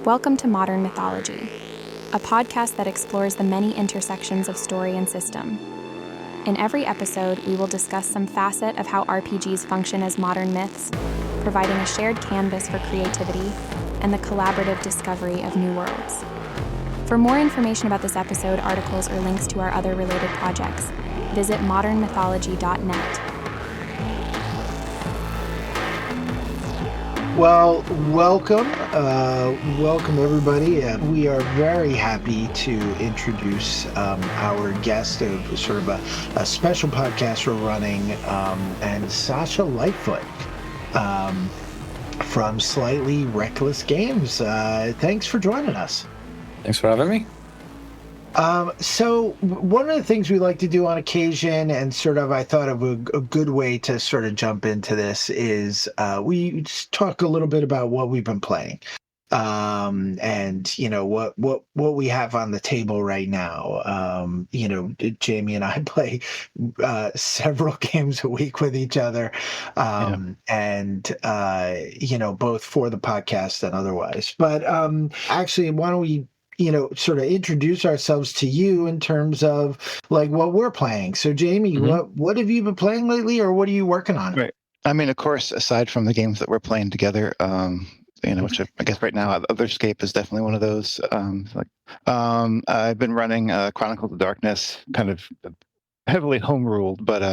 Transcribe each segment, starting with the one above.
Welcome to Modern Mythology, a podcast that explores the many intersections of story and system. In every episode, we will discuss some facet of how RPGs function as modern myths, providing a shared canvas for creativity and the collaborative discovery of new worlds. For more information about this episode, articles, or links to our other related projects, visit modernmythology.net. Well, welcome everybody. We are very happy to introduce our guest of sort of a special podcast we're running, and Sacha Lightfoot from Slightly Reckless Games. Thanks for joining us. Thanks for having me. So one of the things we like to do on occasion, and sort of I thought of a good way to sort of jump into this is we just talk a little bit about what we've been playing, and you know what we have on the table right now. Jamie and I play several games a week with each other, and both for the podcast and otherwise. But actually, why don't we sort of introduce ourselves to you in terms of like what we're playing. So Jamie, what have you been playing lately, or what are you working on? Right. I mean, of course, aside from the games that we're playing together, which I guess right now Otherscape is definitely one of those. I've been running Chronicles of Darkness, kind of heavily home ruled, but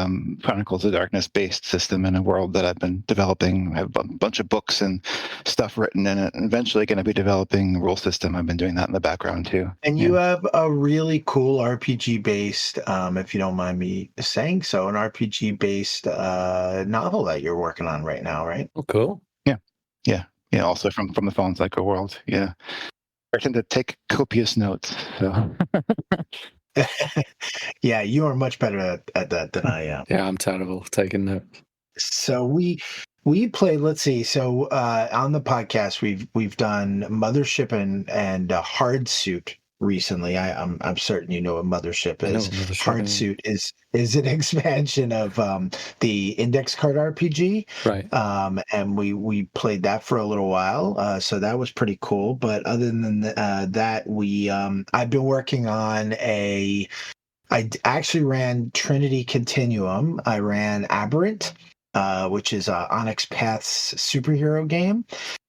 Chronicles of Darkness based system in a world that I've been developing. I have a bunch of books and stuff written in it, and eventually going to be developing a rule system. I've been doing that in the background too. And you have a really cool RPG based, if you don't mind me saying so, an RPG based novel that you're working on right now, right? Oh, cool. Yeah. Also from the Fallen Psycho world. Yeah. I tend to take copious notes. So. Yeah, you are much better at that than I am. Yeah, I'm terrible taking notes. So we played. Let's see. So on the podcast, we've done Mothership and Hard Suit recently. I'm certain you know what Mothership is. Hard Suit is an expansion of the index card RPG, right? And we played that for a little while. So that was pretty cool. But other than that, I've been working on I actually ran Trinity Continuum. I ran Aberrant, which is Onyx Path's superhero game.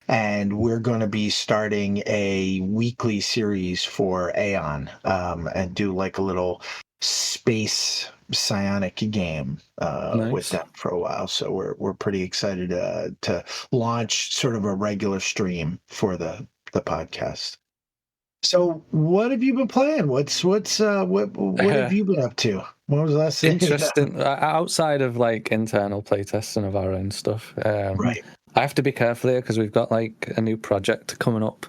And we're going to be starting a weekly series for Aeon, and do like a little space psionic game with them for a while. So we're pretty excited to launch sort of a regular stream for the podcast. So what have you been playing? What have you been up to? What was the last thing? Interesting. Outside of like internal playtesting of our own stuff, right. I have to be careful here because we've got like a new project coming up.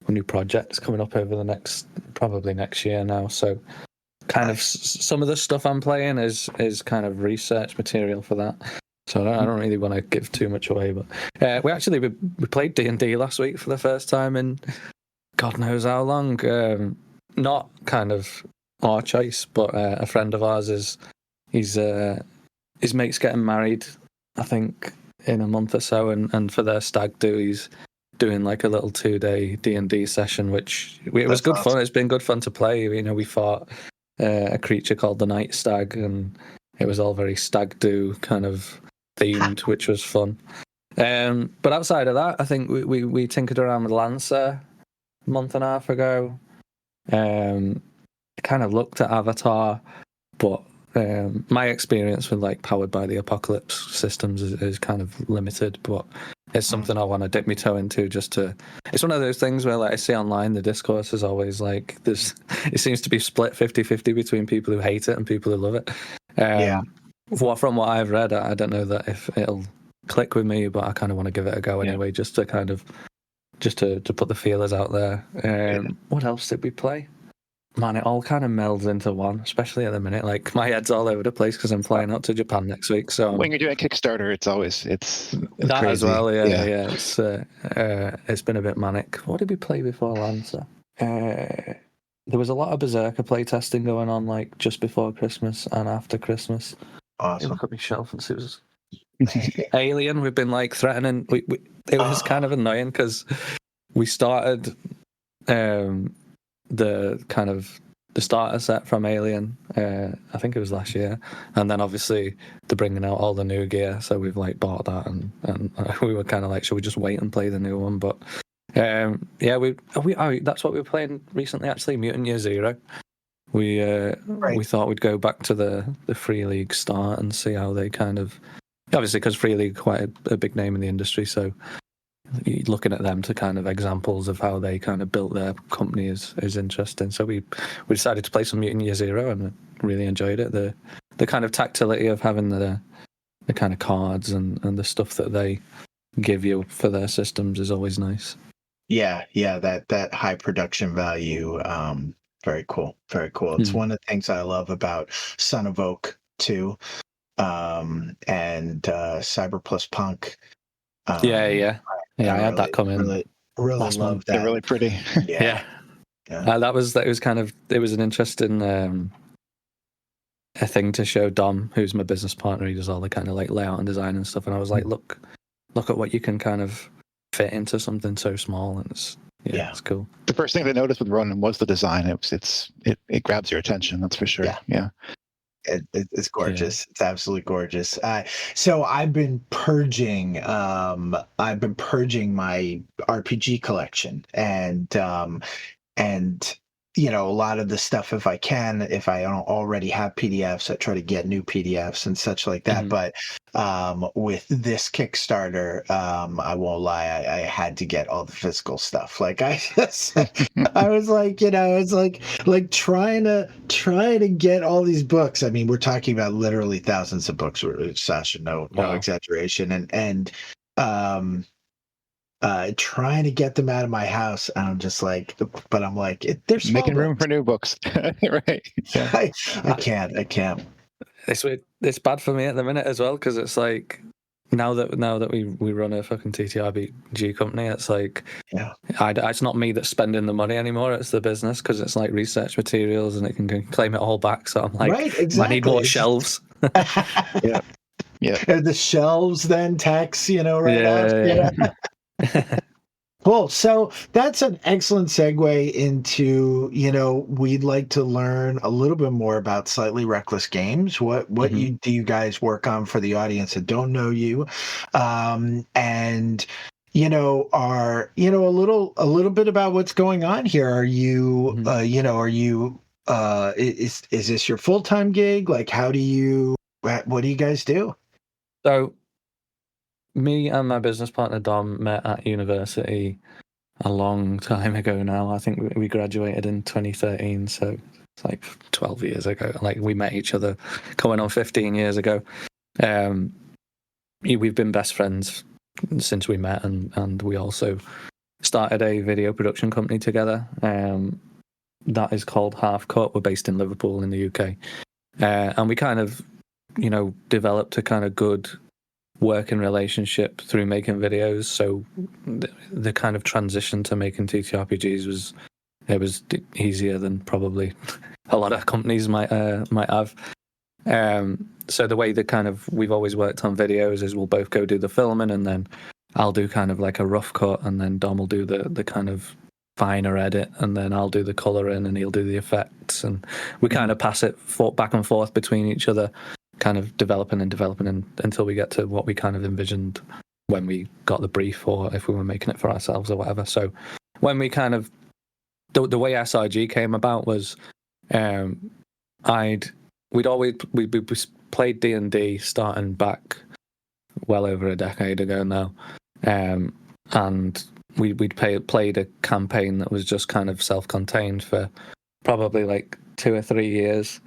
A new project coming up over the probably next year now. So kind of some of the stuff I'm playing is kind of research material for that. So I don't really want to give too much away. But we played D&D last week for the first time in God knows how long. Not kind of our choice, but a friend of ours his mate's getting married, I think, in a month or so, and for their stag do, he's doing like a little 2-day D&D session, which it was good fun. It's been good fun to play. We fought a creature called the Night Stag, and it was all very stag do kind of themed, which was fun. But outside of that, I think we tinkered around with Lancer a month and a half ago. I kind of looked at Avatar, but my experience with like Powered by the Apocalypse systems is kind of limited, but it's something I want to dip my toe into it's one of those things where like I see online the discourse is always like it seems to be split 50-50 between people who hate it and people who love it. From what I've read, I don't know that if it'll click with me, but I kind of want to give it a go anyway, just to put the feelers out there. What else did we play? Man, it all kind of melds into one, especially at the minute. Like, my head's all over the place because I'm flying out to Japan next week. So when you're doing Kickstarter, it's that crazy. As well. Yeah. It's been a bit manic. What did we play before Lancer? There was a lot of Berserker playtesting going on, like just before Christmas and after Christmas. Awesome. Look at my shelf and see what's Alien. We've been like threatening. It was kind of annoying because we started the kind of the starter set from Alien. I think it was last year, and then obviously they're bringing out all the new gear, so we've like bought that, and we were kind of like, should we just wait and play the new one? But yeah, that's what we were playing recently. Actually, Mutant Year Zero. We thought we'd go back to the Free League start and see how they kind of, obviously because Free League quite a big name in the industry, so looking at them to kind of examples of how they kind of built their company is interesting. So we decided to play some Mutant Year Zero and really enjoyed it. The kind of tactility of having the kind of cards and the stuff that they give you for their systems is always nice. Yeah, that high production value. Very cool. It's one of the things I love about Son of Oak too, and Cyber Plus Punk. Yeah. I had that come in. Really love that. They're really pretty. Yeah. It was an interesting a thing to show Dom, who's my business partner. He does all the kind of like layout and design and stuff, and I was like, look at what you can kind of fit into something so small, and it's cool. The first thing they noticed with Rōnin was the design. It grabs your attention, that's for sure. Yeah. It's gorgeous. Yeah. It's absolutely gorgeous. So I've been purging my RPG collection, and a lot of the stuff, if I don't already have PDFs, I try to get new PDFs and such like that. But with this Kickstarter, I won't lie, I had to get all the physical stuff. Like I was like, it's like trying to get all these books. I mean, we're talking about literally thousands of books, Sacha, no exaggeration, and trying to get them out of my house. And I'm just like, but I'm like, there's making room for new books. Right. Yeah. I can't. It's bad for me at the minute as well, because it's like now that we run a fucking TTRPG company, it's like it's not me that's spending the money anymore, it's the business, because it's like research materials and it can claim it all back. So I'm like, right, exactly. I need more shelves. Yeah. And the shelves then tax, right out. Cool. So that's an excellent segue into, we'd like to learn a little bit more about Slightly Reckless Games. What do you guys work on for the audience that don't know you? And are a little bit about what's going on here. Are you is this your full-time gig? Like, what do you guys do? So me and my business partner Dom met at university a long time ago now. I think we graduated in 2013, so it's like 12 years ago. Like, we met each other coming on 15 years ago. We've been best friends since we met, and we also started a video production company together. That is called Half Cut. We're based in Liverpool in the UK. And we kind of, developed a kind of good working relationship through making videos. So the kind of transition to making TTRPGs was easier than probably a lot of companies might have. So the way that kind of we've always worked on videos is we'll both go do the filming, and then I'll do kind of like a rough cut, and then Dom will do the kind of finer edit, and then I'll do the colouring and he'll do the effects, and we kind of pass it back and forth between each other, kind of developing until we get to what we kind of envisioned when we got the brief, or if we were making it for ourselves or whatever. So when we kind of the way SRG came about was we played D&D starting back well over a decade ago now, and we'd played a campaign that was just kind of self-contained for probably like 2 or 3 years,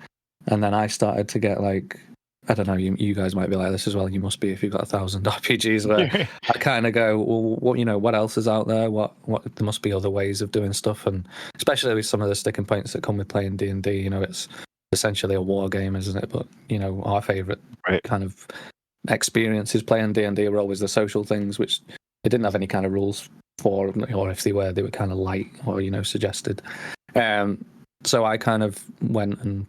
and then I started to get like, I don't know, you guys might be like this as well. You must be if you've got 1,000 RPGs. Where I kind of go, well, what else is out there? What there must be other ways of doing stuff, and especially with some of the sticking points that come with playing D&D. It's essentially a war game, isn't it? But our favourite kind of experiences playing D&D were always the social things, which they didn't have any kind of rules for, or if they were kind of light or suggested. So I kind of went and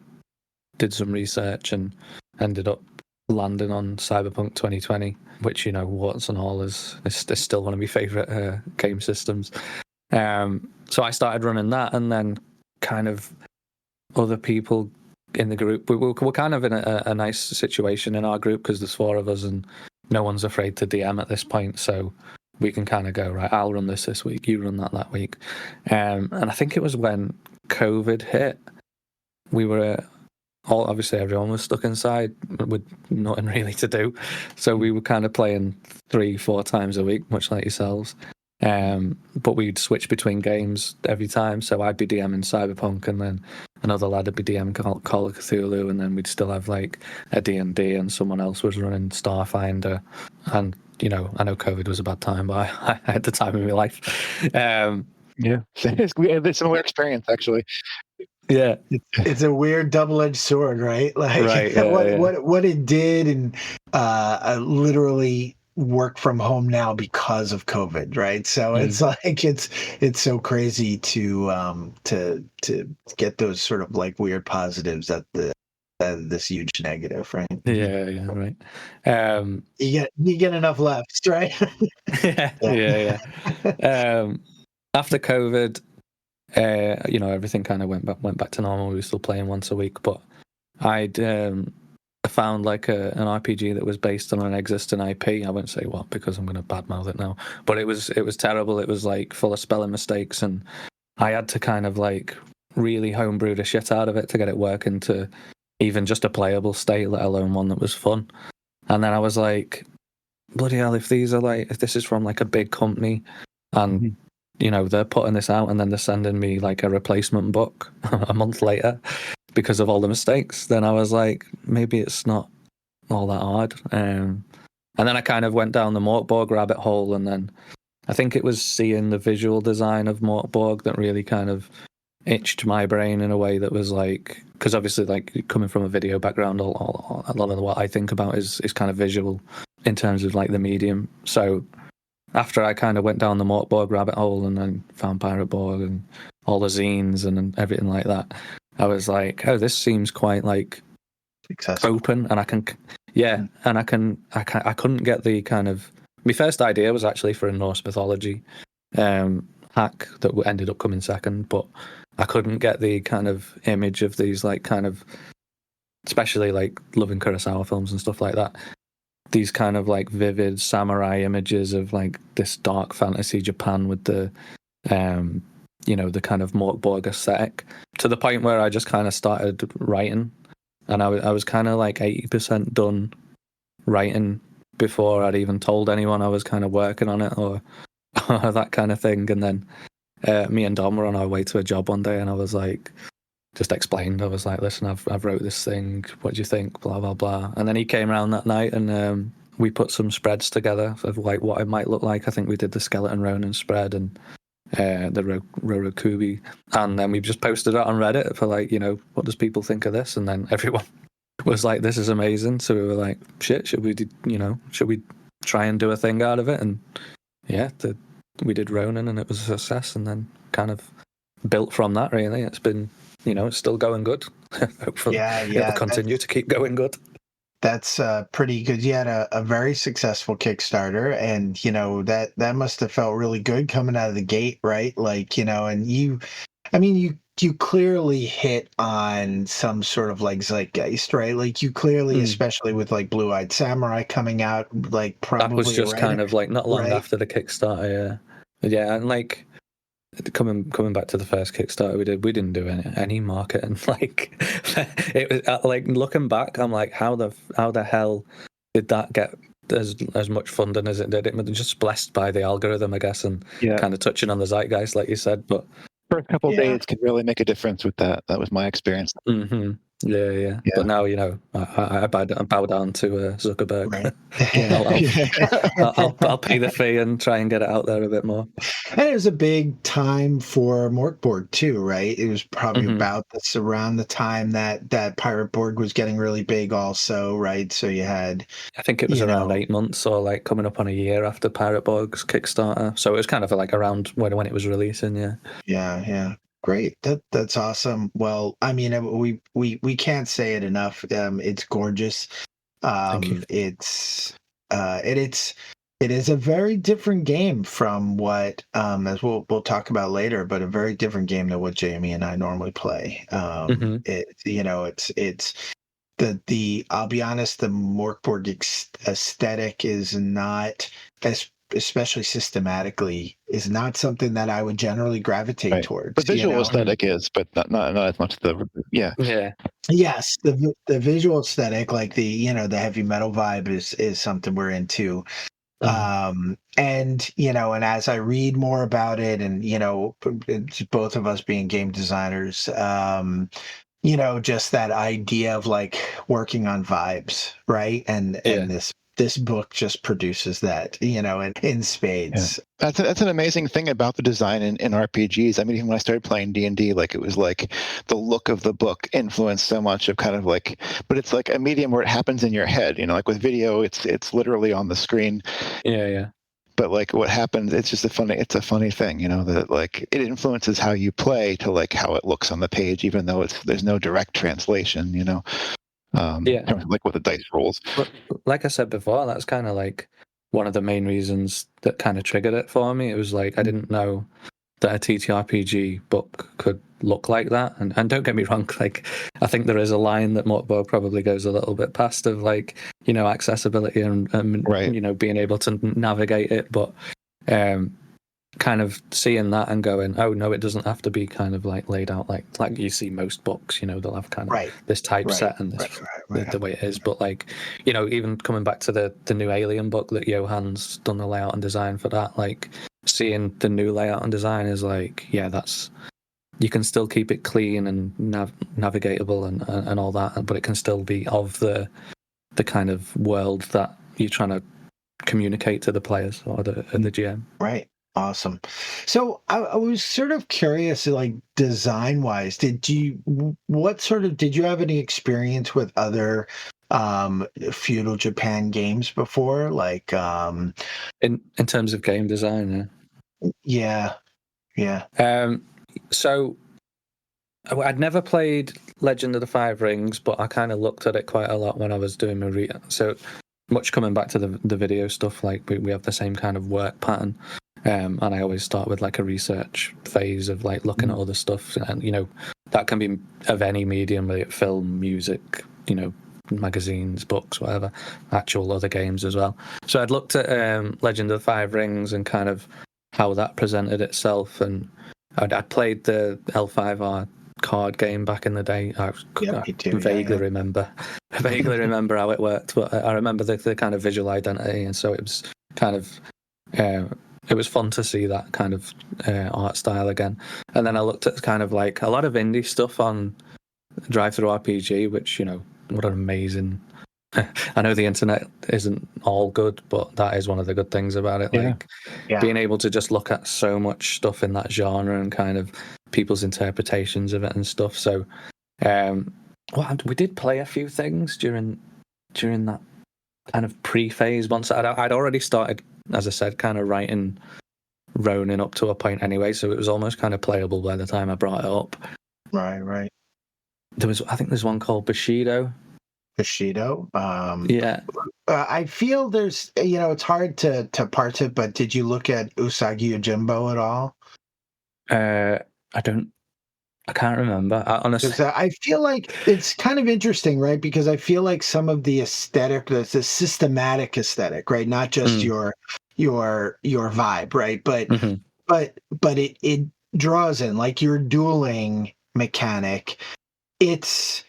did some research and ended up landing on Cyberpunk 2020, which warts and all is still one of my favourite game systems. So I started running that, and then kind of other people in the group. We're kind of in a nice situation in our group because there's 4 of us, and no one's afraid to DM at this point. So we can kind of go, right, I'll run this week, you run that week. And I think it was when COVID hit, we were obviously everyone was stuck inside with nothing really to do. So we were kind of playing 3-4 times a week, much like yourselves. But we'd switch between games every time. So I'd be DMing Cyberpunk, and then another lad would be DMing Call of Cthulhu, and then we'd still have like a D&D, and someone else was running Starfinder. And, you know, I know COVID was a bad time, but I had the time of my life. Yeah, we had a similar experience, actually. Yeah, it's a weird double-edged sword, right? Like right, yeah, what it did, and literally work from home now because of COVID, right? So it's like it's so crazy to get those sort of like weird positives at this huge negative, right? Yeah, right. You get enough left, right? yeah. After COVID, you know, everything kind of went back to normal. We were still playing once a week, but I'd found like an RPG that was based on an existing IP. I won't say what because I'm going to badmouth it now, but it was terrible. It was like full of spelling mistakes, and I had to kind of like really homebrew the shit out of it to get it working to even just a playable state, let alone one that was fun. And then I was like, bloody hell, if this is from like a big company, and you know, they're putting this out and then they're sending me like a replacement book a month later because of all the mistakes, then I was like, maybe it's not all that hard. And then I kind of went down the Mörk Borg rabbit hole, and then I think it was seeing the visual design of Mörk Borg that really kind of itched my brain in a way that was like, because obviously like coming from a video background, a lot of what I think about is kind of visual in terms of like the medium. So after I kind of went down the Mörk Borg rabbit hole and then found Pirate Borg and all the zines and everything like that, I was like, oh, this seems quite like accessible. Open, and I can, and I couldn't get the kind of, my first idea was actually for a Norse mythology hack that ended up coming second, but I couldn't get the kind of image of these like kind of, especially like loving Kurosawa films and stuff like that, these kind of like vivid samurai images of like this dark fantasy Japan with the you know, the kind of Mörk Borg aesthetic, to the point where I just kind of started writing, and I was kind of like 80% done writing before I'd even told anyone I was kind of working on it or that kind of thing. And then me and Dom were on our way to a job one day, and I was like, just explained, I was like, listen, I've wrote this thing, what do you think, blah blah blah. And then he came around that night, and we put some spreads together of like what it might look like. I think we did the skeleton Rōnin spread and the Rorokubi, and then we just posted it on Reddit for like, you know, what does people think of this? And then everyone was like, this is amazing. So we were like, shit, should we try and do a thing out of it? And yeah, we did Rōnin, and it was a success, and then kind of built from that, really. It's been, you know, it's still going good. Hopefully it'll continue to keep going good. That's pretty good. You had a very successful Kickstarter, and you know that must have felt really good coming out of the gate, right? Like, you know, and you clearly hit on some sort of like zeitgeist, right? Like you clearly, especially with like Blue Eyed Samurai coming out, like probably that was just kind of like not long after the Kickstarter, yeah, and like coming back to the first Kickstarter we didn't do any marketing. Like it was like, looking back, I'm like, how the hell did that get as much funding as it did? It was just blessed by the algorithm, I guess, and kind of touching on the zeitgeist, like you said. But first couple of days could really make a difference with that. That was my experience. Mm-hmm. Yeah. But now, you know, I bow down to Zuckerberg. Right. I'll pay the fee and try and get it out there a bit more. And it was a big time for Mörk Borg too, right? It was probably about this around the time that Pirate Borg was getting really big also, right? So you had, I think it was around 8 months or like coming up on a year after Pirate Borg's Kickstarter. So it was kind of like around when it was releasing, Yeah. Great. That's awesome. Well, I mean, we can't say it enough. It's gorgeous. Thank you. It's It is a very different game from what, as we'll talk about later, but a very different game than what Jamie and I normally play. It's I'll be honest, the Mörk Borg aesthetic is not, especially systematically, is not something that I would generally gravitate towards. The visual aesthetic is, but not as much Yeah. Yes, the visual aesthetic, like the heavy metal vibe is something we're into. And as I read more about it, and it's both of us being game designers, just that idea of like working on vibes, right? And this book just produces that, in spades. Yeah. That's an amazing thing about the design in RPGs. I mean, even when I started playing D&D, like it was like the look of the book influenced so much of kind of like, but it's like a medium where it happens in your head, like with video, it's literally on the screen. Yeah. But like what happens, it's a funny thing, that like it influences how you play to like how it looks on the page, even though there's no direct translation, like with the dice rolls. But like I said before, that's kind of like one of the main reasons that kind of triggered it for me. It was like I didn't know that a TTRPG book could look like that. And don't get me wrong, like I think there is a line that Mörk Borg probably goes a little bit past of like, accessibility and right. Being able to navigate it, but kind of seeing that and going, oh no, it doesn't have to be kind of like laid out like you see most books, they'll have kind of this typeset and this the way it is. But like, even coming back to the new Alien book that Johann's done the layout and design for that, like seeing the new layout and design is like, that's, you can still keep it clean and navigatable and all that, but it can still be of the kind of world that you're trying to communicate to the players or the GM. Right. Awesome. So I was sort of curious, like design wise, did you have any experience with other feudal Japan games before? Like in terms of game design, yeah. So I'd never played Legend of the Five Rings, but I kind of looked at it quite a lot when I was doing my so much coming back to the video stuff, like we have the same kind of work pattern. And I always start with like a research phase of like looking at other stuff, and that can be of any medium, be it film, music, magazines, books, whatever, actual other games as well. So I'd looked at Legend of the Five Rings and kind of how that presented itself, and I'd played the L5R card game back in the day. I vaguely remember how it worked, but I remember the kind of visual identity, and so it was kind of it was fun to see that kind of art style again. And then I looked at kind of like a lot of indie stuff on Drive-Thru RPG, which, what an amazing... I know the internet isn't all good, but that is one of the good things about it. Like being able to just look at so much stuff in that genre and kind of people's interpretations of it and stuff. So we did play a few things during that kind of pre-phase. Once I'd already started, as I said, kind of writing Rōnin up to a point anyway, so it was almost kind of playable by the time I brought it up. Right. I think there's one called Bushido. I feel there's, it's hard to parse it, but did you look at Usagi Yojimbo at all? I can't remember. Honestly, I feel like it's kind of interesting, right? Because I feel like some of the aesthetic, the systematic aesthetic, right? Not just your vibe, right? But it draws in like your dueling mechanic. It's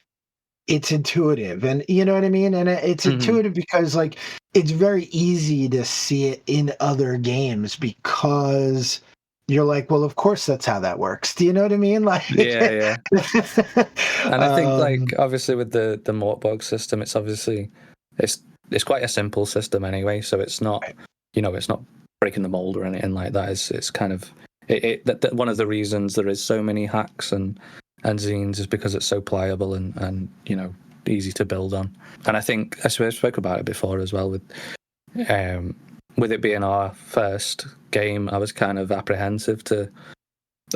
intuitive, and you know what I mean? And it's intuitive because like it's very easy to see it in other games because you're like, well, of course that's how that works. Do you know what I mean? Like, yeah. And I think like obviously with the Mörk Borg system, it's obviously it's quite a simple system anyway, so it's not it's not breaking the mold or anything like that. It's kind of that one of the reasons there is so many hacks and zines is because it's so pliable and easy to build on. And I think I spoke about it before as well with it being our first game, I was kind of apprehensive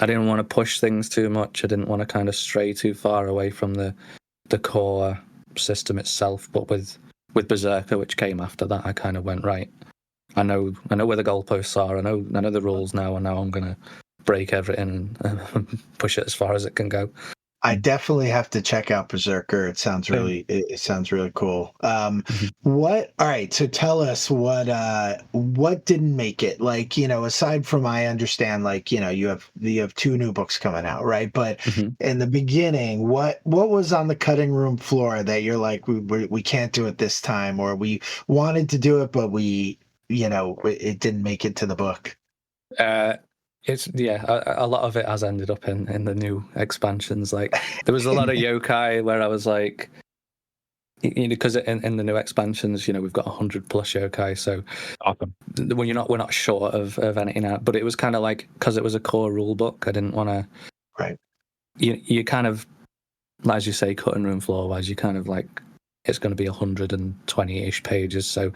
I didn't want to push things too much. I didn't want to kind of stray too far away from the core system itself. But with Berserker, which came after that, I kind of went, right, I know where the goalposts are. I know the rules now, and now I'm gonna break everything and push it as far as it can go. I definitely have to check out Berserker. It sounds it sounds really cool. All right, so tell us what didn't make it? Like, aside from, I understand, like, you have 2 new books coming out, right? But in the beginning, what was on the cutting room floor that you're like, we can't do it this time, or we wanted to do it, but it didn't make it to the book? A lot of it has ended up in the new expansions. Like, there was a lot of yokai where I was like, because in the new expansions, we've got 100 plus yokai, so Awesome. When we're not short of anything out. But it was kind of like, because it was a core rule book, I didn't want to. Right. You kind of, as you say, cutting room floor wise, you kind of like, it's going to be 120-ish pages. So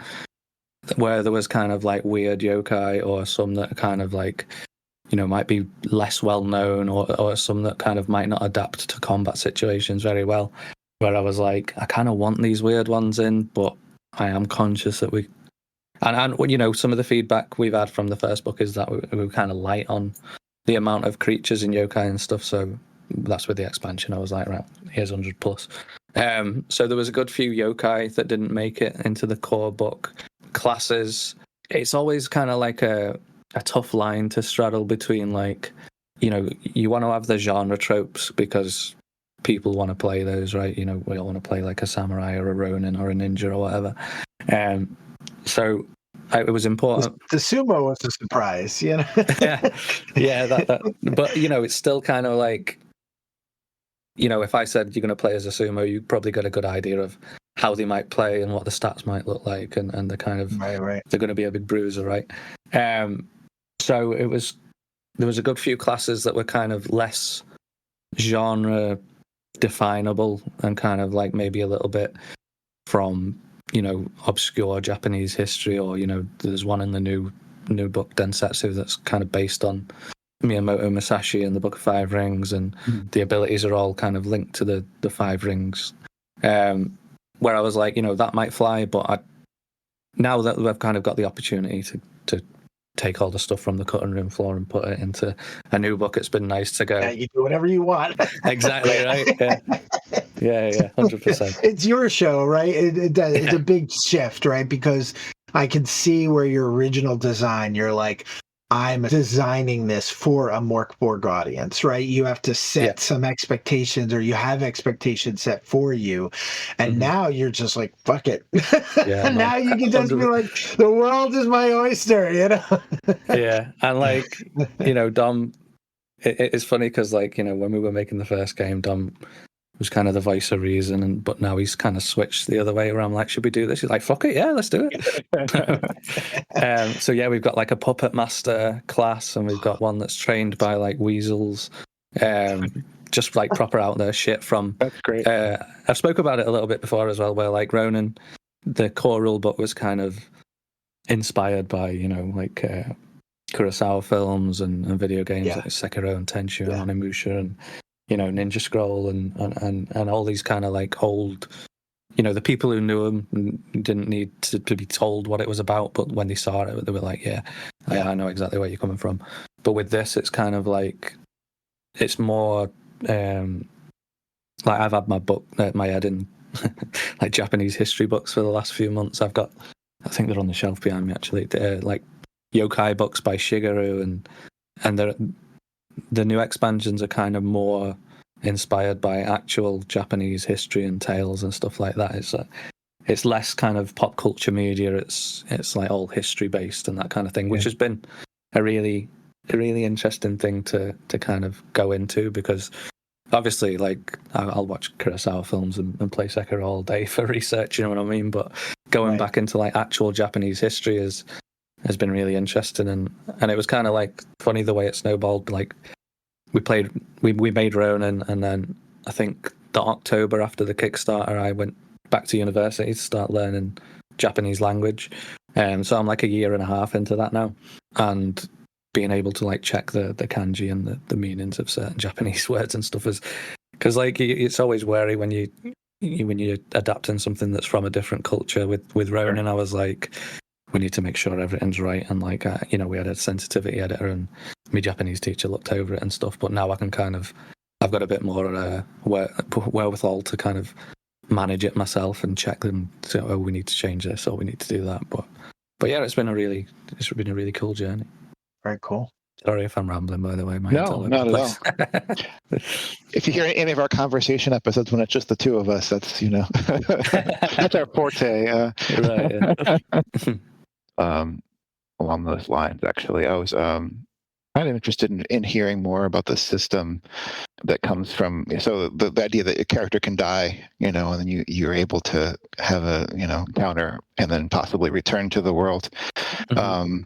where there was kind of like weird yokai, or some that kind of like, might be less well known, or some that kind of might not adapt to combat situations very well, where I was like, I kind of want these weird ones in, but I am conscious that and some of the feedback we've had from the first book is that we were kind of light on the amount of creatures in yokai and stuff. So that's with the expansion. I was like, right, here's 100 plus. So there was a good few yokai that didn't make it into the core book. Classes, it's always kind of like a tough line to straddle between, like, you want to have the genre tropes because people want to play those, right? We all want to play like a samurai or a Ronin or a ninja or whatever. So it was important. The sumo was a surprise, yeah, that. But it's still kind of like, if I said you're going to play as a sumo, you probably got a good idea of how they might play and what the stats might look like, and the kind of right. They're going to be a big bruiser, right? So there was a good few classes that were kind of less genre definable, and kind of like maybe a little bit from obscure Japanese history, or there's one in the new book Densetsu that's kind of based on Miyamoto Musashi and the Book of Five Rings, and the abilities are all kind of linked to the Five Rings. Where I was like, that might fly, but now that we've kind of got the opportunity to take all the stuff from the cutting room floor and put it into a new book, it's been nice to go. Yeah, you do whatever you want. Exactly, right? Yeah, 100%. It's your show, right? It's a big shift, right? Because I can see where your original design, you're like, I'm designing this for a Mörk Borg audience, right? You have to set some expectations, or you have expectations set for you. And now you're just like, fuck it. Yeah, now you can just be like, the world is my oyster, Yeah. And like, Dom, it's funny because, like, when we were making the first game, Dom was kind of the voice of reason, but now he's kind of switched the other way around. Like, should we do this? He's like, fuck it, yeah, let's do it. So yeah, we've got like a puppet master class, and we've got one that's trained by like weasels, just like proper out there shit from. That's great. I've spoke about it a little bit before as well, where like Rōnin, the core rule book was kind of inspired by like Kurosawa films and video games like Sekiro and Tenchu and Onimusha and Ninja Scroll and all these kind of like old, the people who knew him didn't need to be told what it was about, but when they saw it, they were like, I know exactly where you're coming from. But with this, it's kind of like, it's more like, I've had my head in like Japanese history books for the last few months. I think they're on the shelf behind me actually, like yokai books by Shigeru, and the new expansions are kind of more inspired by actual Japanese history and tales and stuff like that. It's less kind of pop culture media. It's like all history based and that kind of thing, which has been a really interesting thing to kind of go into, because obviously, like, I'll watch Kurosawa films and play Sekiro all day for research, you know what I mean? But going back into like actual Japanese history has been really interesting, and it was kind of like funny the way it snowballed. Like, we made Rōnin, and then I think the October after the Kickstarter, I went back to university to start learning Japanese language. So I'm like a year and a half into that now, and being able to like check the kanji and the meanings of certain Japanese words and stuff, is because like it's always wary when you're adapting something that's from a different culture. With Rōnin, I was like, we need to make sure everything's right. And like, you know, we had a sensitivity editor and my Japanese teacher looked over it and stuff. But now I can kind of, I've got a bit more wherewithal to kind of manage it myself and check them. So, oh, we need to change this or we need to do that. But yeah, it's been a really cool journey. Very cool. Sorry if I'm rambling, by the way. No, not at all. If you hear any of our conversation episodes when it's just the two of us, that's, you know, that's our forte. Right. Yeah. Along those lines, actually, I was kind of interested in hearing more about the system that comes from. So the idea that your character can die, you know, and then you're able to have a, you know, counter and then possibly return to the world. Mm-hmm.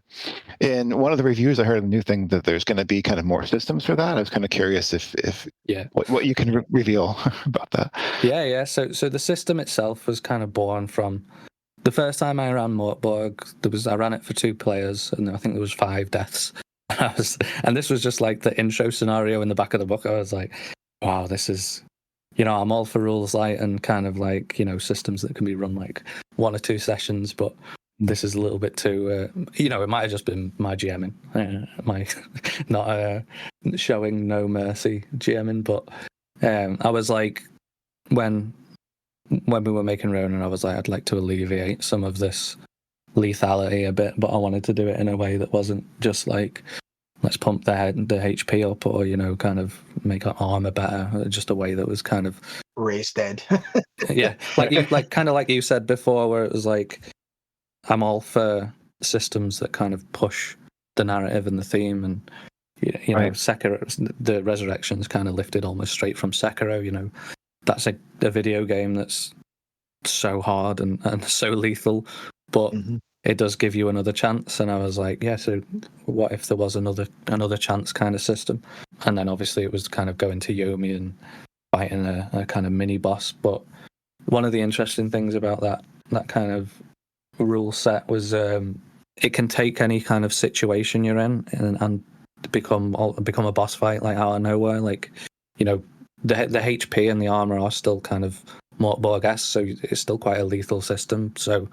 In one of the reviews, I heard a new thing that there's going to be kind of more systems for that. I was kind of curious if what you can reveal about that. Yeah. So the system itself was kind of born from the first time I ran Mörk Borg. I ran it for 2 players, and I think there was 5 deaths. And this was just like the intro scenario in the back of the book. I was like, wow, this is, you know, I'm all for rules light and kind of like, you know, systems that can be run like 1 or 2 sessions, but this is a little bit too, you know, it might have just been my GMing, my not showing no mercy GMing, but I was like, when we were making Rōnin, I was like, I'd like to alleviate some of this lethality a bit, but I wanted to do it in a way that wasn't just like, let's pump the HP up, or, you know, kind of make our armor better, just a way that was kind of race dead. Yeah, like you said before, where it was like, I'm all for systems that kind of push the narrative and the theme, and you know, Sekiro, the Resurrection's kind of lifted almost straight from Sekiro. You know, that's a video game that's so hard and so lethal, but it does give you another chance. And I was like, yeah, so what if there was another chance kind of system? And then obviously it was kind of going to Yomi and fighting a kind of mini boss. But one of the interesting things about that kind of rule set was it can take any kind of situation you're in and become a boss fight like out of nowhere. Like, you know, the HP and the armor are still kind of Mörk Borg-esque, so it's still quite a lethal system. So,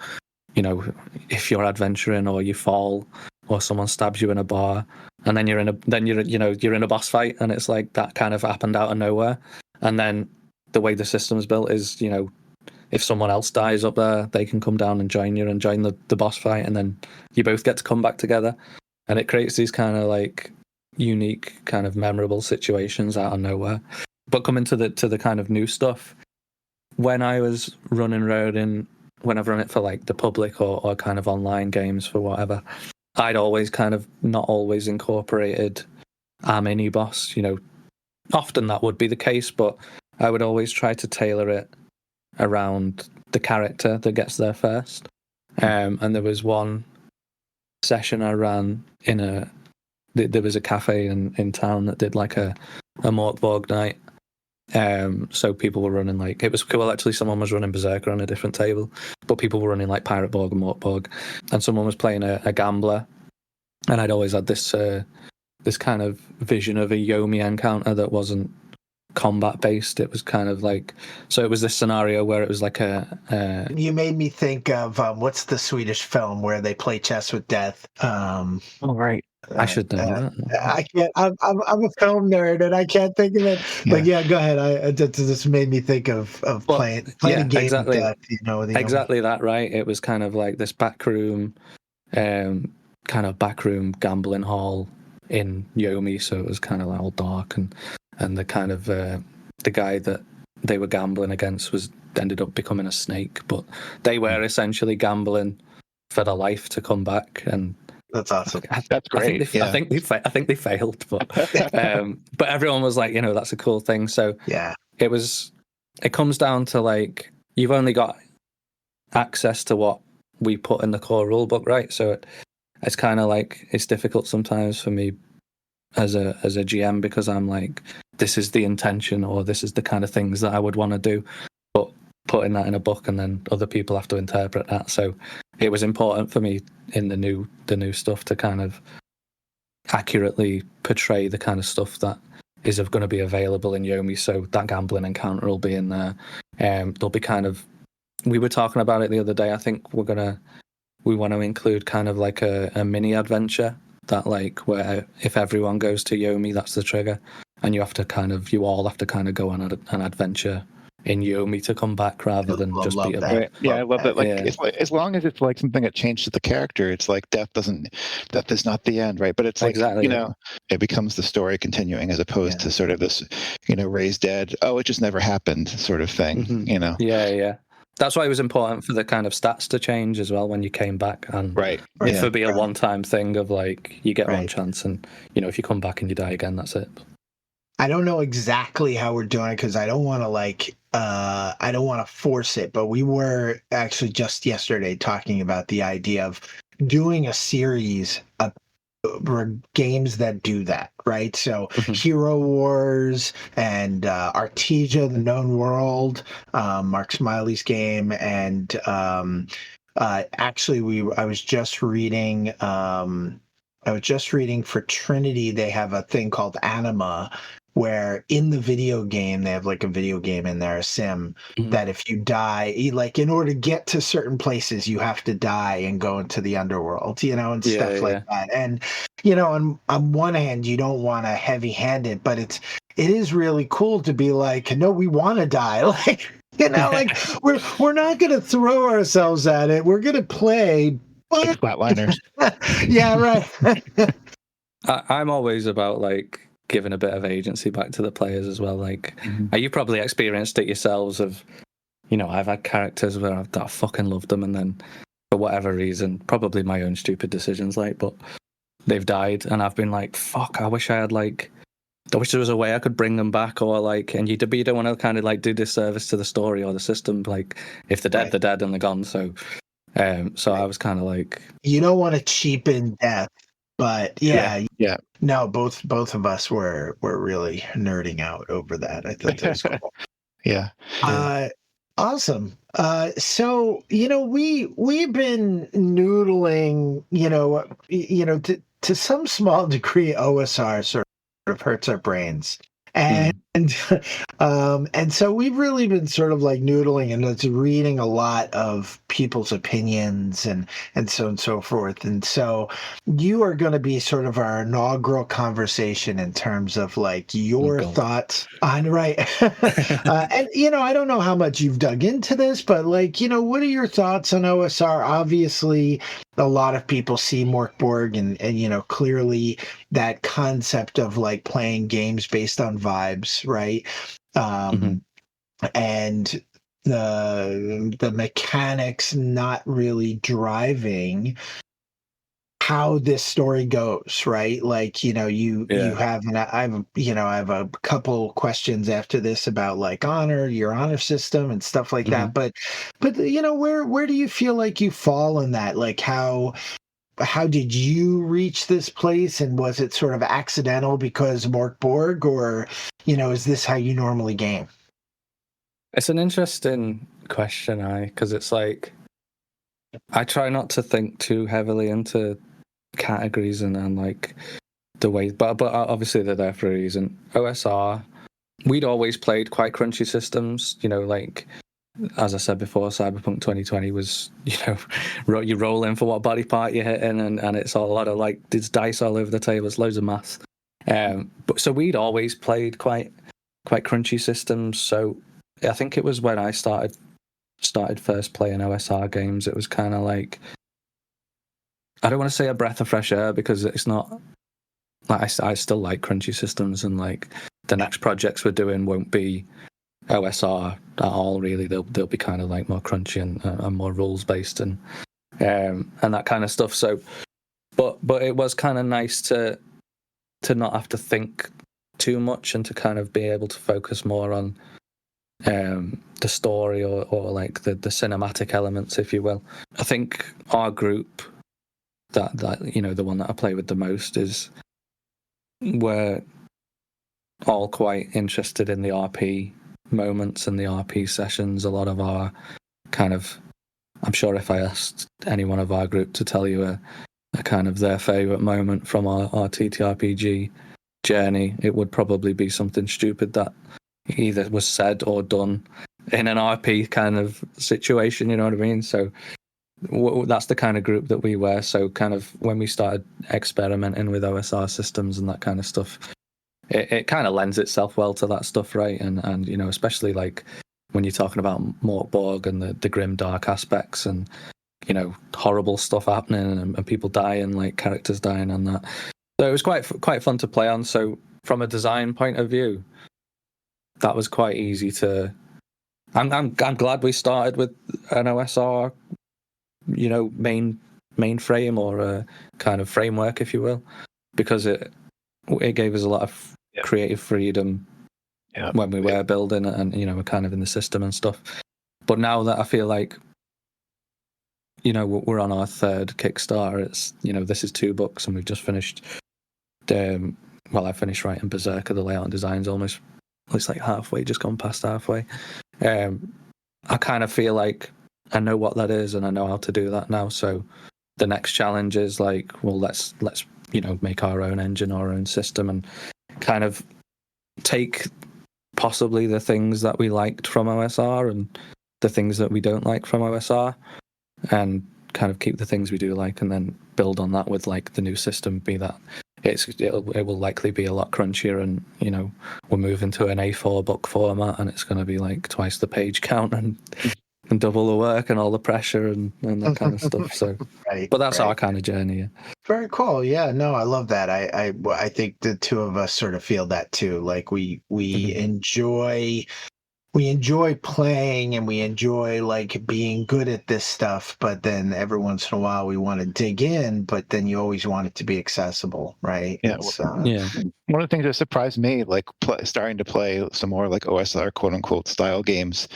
you know, if you're adventuring or you fall or someone stabs you in a bar, and then you're in a boss fight, and it's like that kind of happened out of nowhere. And then the way the system's built is, you know, if someone else dies up there, they can come down and join you and join the boss fight, and then you both get to come back together. And it creates these kind of like unique, kind of memorable situations out of nowhere. But coming to the kind of new stuff, when I was running Rōnin, when I've run it for like the public or kind of online games for whatever, I'd always kind of not always incorporated a mini boss. You know, often that would be the case, but I would always try to tailor it around the character that gets there first. And there was one session I ran there was a cafe in town that did like a Mörk Borg night. So people were running like, it was cool actually, someone was running Berserker on a different table, but people were running like Pirate Borg and Mörk Borg, and someone was playing a gambler, and I'd always had this kind of vision of a Yomi encounter that wasn't combat based. It was kind of like, so it was this scenario where it was like you made me think of what's the Swedish film where they play chess with death? Oh, right. I should know that. I can't. I'm a film nerd and I can't think of it. But yeah, go ahead. This made me think of playing a game exactly. with death. You know, exactly that, right? It was kind of like this backroom gambling hall in Yomi. So it was kind of like all dark, and the kind of the guy that they were gambling against ended up becoming a snake. But they were essentially gambling for their life to come back. And that's awesome. That's great. I think they failed, but everyone was like, you know, that's a cool thing. So yeah, it comes down to like, you've only got access to what we put in the core rule book, right? So it's kind of like, it's difficult sometimes for me as a GM, because I'm like, this is the intention, or this is the kind of things that I would want to do, but putting that in a book and then other people have to interpret that. So it was important for me in the new stuff to kind of accurately portray the kind of stuff that is going to be available in Yomi. So that gambling encounter will be in there. There'll be kind of, we were talking about it the other day, I think we're going to we want to include kind of like a mini adventure that like where if everyone goes to Yomi, that's the trigger, and you all have to kind of go on an adventure in Yomi to come back rather than just love beat a that. Right. Yeah, I love that. Like, Yeah. it's like, as long as it's like something that changes the character, it's like death is not the end, right? But it's like, Exactly, it becomes the story continuing as opposed to sort of this, raised dead, oh, it just never happened sort of thing, Mm-hmm. Yeah. That's why it was important for the kind of stats to change as well when you came back, and Right. if it be a one-time thing of like you get one Right. chance, and if you come back and you die again, that's it. I don't know exactly how we're doing it because I don't want to I don't want to force it, but we were actually just yesterday talking about the idea of doing a series of games that do that, right? So Hero Wars and Artesia, the Known World, Mark Smiley's game, and actually I was just reading for Trinity, they have a thing called Anima, where in the video game, they have like a video game in there, a sim, that if you die, like in order to get to certain places, you have to die and go into the underworld, and stuff like that. And, on one hand, you don't want to heavy hand it, but it is really cool to be like, no, we want to die. Like, like we're not going to throw ourselves at it. We're going to play. Like flatliners. Yeah, right. I'm always about like giving a bit of agency back to the players as well. Like, you probably experienced it yourselves of, I've had characters where I fucking loved them, and then for whatever reason, probably my own stupid decisions, but they've died, and I've been like, fuck, I wish there was a way I could bring them back, or like, and you don't want to kind of like do disservice to the story or the system. Like, if they're dead, they're dead and they're gone. So I was kind of like, you don't want to cheapen death, but yeah. No, both of us were really nerding out over that. I thought that was cool. Yeah. Awesome. So we've been noodling, to some small degree, OSR sort of hurts our brains. And so we've really been sort of like noodling and it's reading a lot of people's opinions and so on and so forth. And so you are going to be sort of our inaugural conversation in terms of like your thoughts on and I don't know how much you've dug into this, but like, what are your thoughts on OSR? Obviously, a lot of people see Mörk Borg and clearly that concept of like playing games based on vibes, right? And the mechanics not really driving how this story goes, right? Like, you have, and I have a couple questions after this about like your honor system and stuff like that. But where do you feel like you fall in that? Like how did you reach this place, and was it sort of accidental because Mörk Borg, or is this how you normally game? It's an interesting question, because it's like I try not to think too heavily into categories and like the way, but obviously they're there for a reason. OSR, we'd always played quite crunchy systems, like as I said before, Cyberpunk 2020 was, you roll in for what body part you're hitting, and it's all a lot of like, there's dice all over the table, it's loads of maths. But so we'd always played quite crunchy systems. So I think it was when I started first playing OSR games, it was kind of like, I don't want to say a breath of fresh air because it's not. Like I still like crunchy systems, and like the next projects we're doing won't be OSR at all. Really, they'll be kind of like more crunchy and more rules based and that kind of stuff. So, but it was kind of nice to not have to think too much and to kind of be able to focus more on the story or like the cinematic elements, if you will. I think our group, that the one that I play with the most, we're all quite interested in the RP moments and the RP sessions. A lot of our kind of, I'm sure if I asked any one of our group to tell you a kind of their favourite moment from our TTRPG journey, it would probably be something stupid that either was said or done in an RP kind of situation, you know what I mean? So that's the kind of group that we were. So kind of when we started experimenting with OSR systems and that kind of stuff, it kind of lends itself well to that stuff, right? And you know, especially like when you're talking about Mörk Borg and the grim dark aspects and, you know, horrible stuff happening and people dying, like characters dying and that. So it was quite fun to play on. So from a design point of view, that was quite easy to. I'm glad we started with an OSR, you know, mainframe or a kind of framework, if you will, because it gave us a lot of creative freedom when we were building and, you know, we're kind of in the system and stuff. But now that I feel like, you know, we're on our third Kickstarter, it's, you know, this is 2 books and we've just finished. I finished writing Berserker, the layout and design's almost, it's like halfway, just gone past halfway. I kind of feel like I know what that is and I know how to do that now. So the next challenge is like, well, let's you know, make our own engine, our own system, and kind of take possibly the things that we liked from OSR and the things that we don't like from OSR, and kind of keep the things we do like, and then build on that with like the new system. Be that it will likely be a lot crunchier, and, you know, we'll move into an A4 book format, and it's going to be like twice the page count and double the work and all the pressure and that kind of stuff. So, but that's our kind of journey. Yeah. Very cool. Yeah, no, I love that. I think the two of us sort of feel that too. Like we enjoy playing and we enjoy like being good at this stuff, but then every once in a while we want to dig in, but then you always want it to be accessible, right? Yeah. One of the things that surprised me, like starting to play some more like OSR quote unquote style games.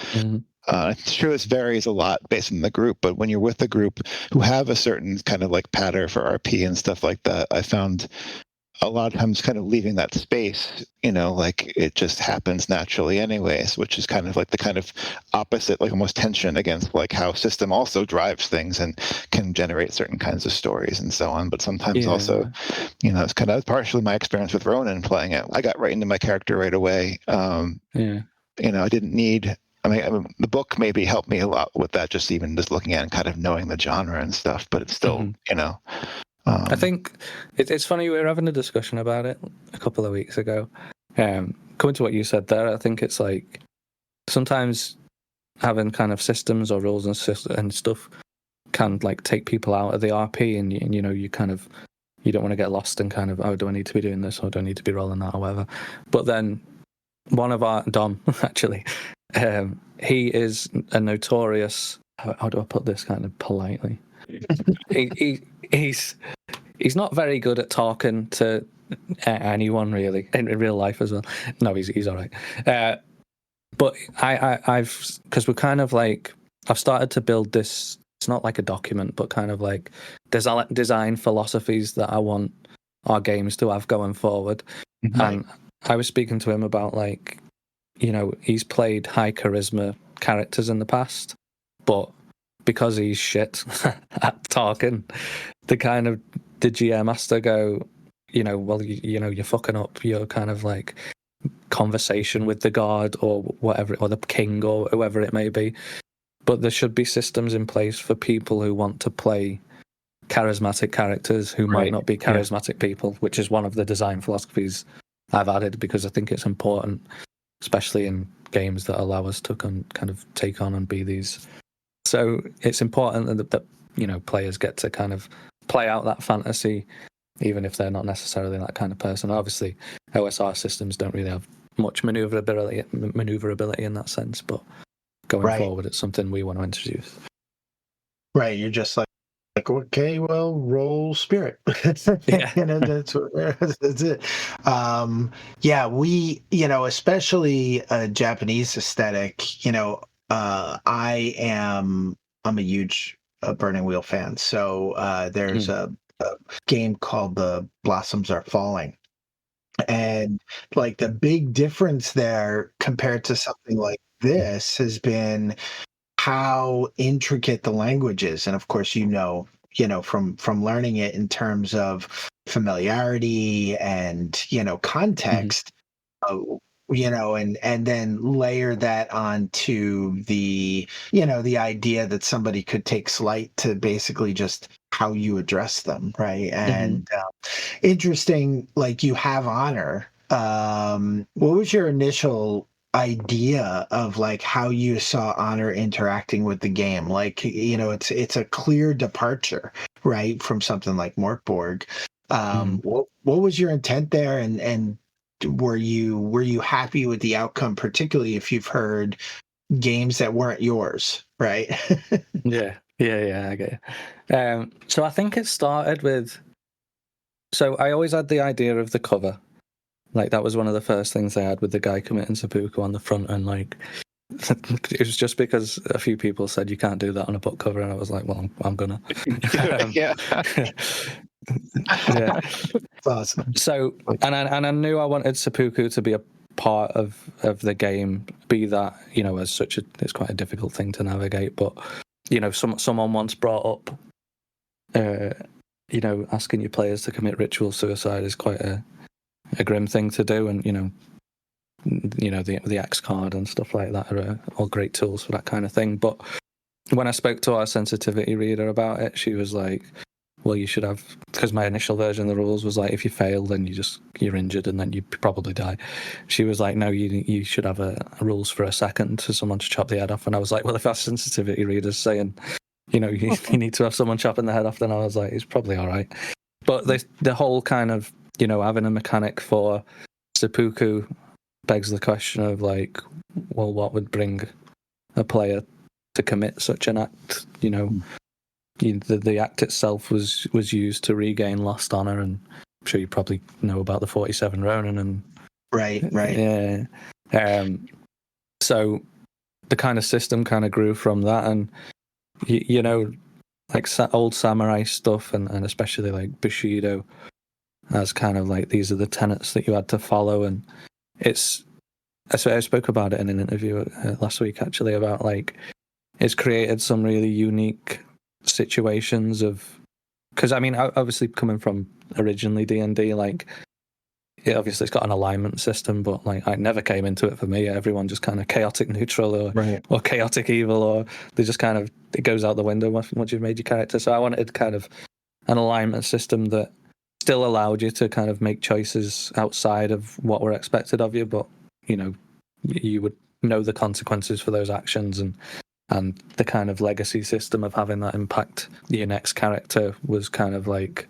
I'm sure this varies a lot based on the group, but when you're with a group who have a certain kind of like pattern for RP and stuff like that, I found a lot of times kind of leaving that space, you know, like it just happens naturally anyways, which is kind of like the kind of opposite, like almost tension against like how system also drives things and can generate certain kinds of stories and so on. But sometimes also, you know, it's kind of partially my experience with Rōnin playing it. I got right into my character right away. You know, I didn't need. I mean, the book maybe helped me a lot with that, just looking at and kind of knowing the genre and stuff, but it's still, you know. I think it's funny, we were having a discussion about it a couple of weeks ago. Coming to what you said there, I think it's like sometimes having kind of systems or rules and stuff can like take people out of the RP, and you know, you kind of, you don't want to get lost in kind of, oh, do I need to be doing this or do I need to be rolling that or whatever. But then one of our Dom actually. He is a notorious. How do I put this kind of politely? He's not very good at talking to anyone really in real life as well. No, he's all right. But I've because we're kind of like, I've started to build this. It's not like a document, but kind of like design philosophies that I want our games to have going forward. And I was speaking to him about like, you know, he's played high charisma characters in the past, but because he's shit at talking, the GM has to go, you know, well, you know, you're fucking up your kind of like conversation with the guard or whatever, or the king or whoever it may be. But there should be systems in place for people who want to play charismatic characters who might not be charismatic people, which is one of the design philosophies I've added, because I think it's important, especially in games that allow us to kind of take on and be these. So it's important that you know, players get to kind of play out that fantasy, even if they're not necessarily that kind of person. Obviously, OSR systems don't really have much maneuverability in that sense, but going forward, it's something we want to introduce. Right, you're just like okay, well, roll spirit. You know, that's it. We, you know, especially a Japanese aesthetic. You know, I'm a huge Burning Wheel fan. So there's a game called The Blossoms Are Falling, and like the big difference there compared to something like this has been how intricate the language is. And of course, you know from learning it in terms of familiarity and, you know, context, you know, and then layer that onto the the idea that somebody could take slight to basically just how you address them, right? And interesting, like you have honor. What was your initial idea of like how you saw honor interacting with the game? Like, it's a clear departure, right, from something like Mörk Borg. What was your intent there, and were you happy with the outcome, particularly if you've heard games that weren't yours, right? Yeah, I get it. So I think it started with. So I always had the idea of the cover. Like that was one of the first things I had with the guy committing seppuku on the front, and like it was just because a few people said you can't do that on a book cover, and I was like, well, I'm gonna. Yeah. Yeah. That's awesome. So and I knew I wanted seppuku to be a part of the game, be that, as such it's quite a difficult thing to navigate, but someone once brought up asking your players to commit ritual suicide is quite a grim thing to do, and the X card and stuff like that are all great tools for that kind of thing. But when I spoke to our sensitivity reader about it, she was like, well, you should have, because my initial version of the rules was like, if you fail, then you're injured and then you probably die. She was like, no, you should have a rules for a second for someone to chop the head off. And I was like, well, if our sensitivity reader's saying, you need to have someone chopping the head off, then I was like, it's probably all right. But the whole kind of, having a mechanic for seppuku begs the question of like, well, what would bring a player to commit such an act? The act itself was used to regain lost honor, and I'm sure you probably know about the 47 Rōnin and Right. Yeah. So the kind of system kind of grew from that, and like old samurai stuff, and especially like Bushido, as kind of like these are the tenets that you had to follow, and I spoke about it in an interview last week actually about like it's created some really unique situations of, because I mean obviously coming from originally D&D, like obviously it's got an alignment system, but like I never came into it for me. Everyone just kind of chaotic neutral or chaotic evil, or they just kind of, it goes out the window once you've made your character. So I wanted kind of an alignment system that still allowed you to kind of make choices outside of what were expected of you, but you would know the consequences for those actions, and the kind of legacy system of having that impact your next character was kind of like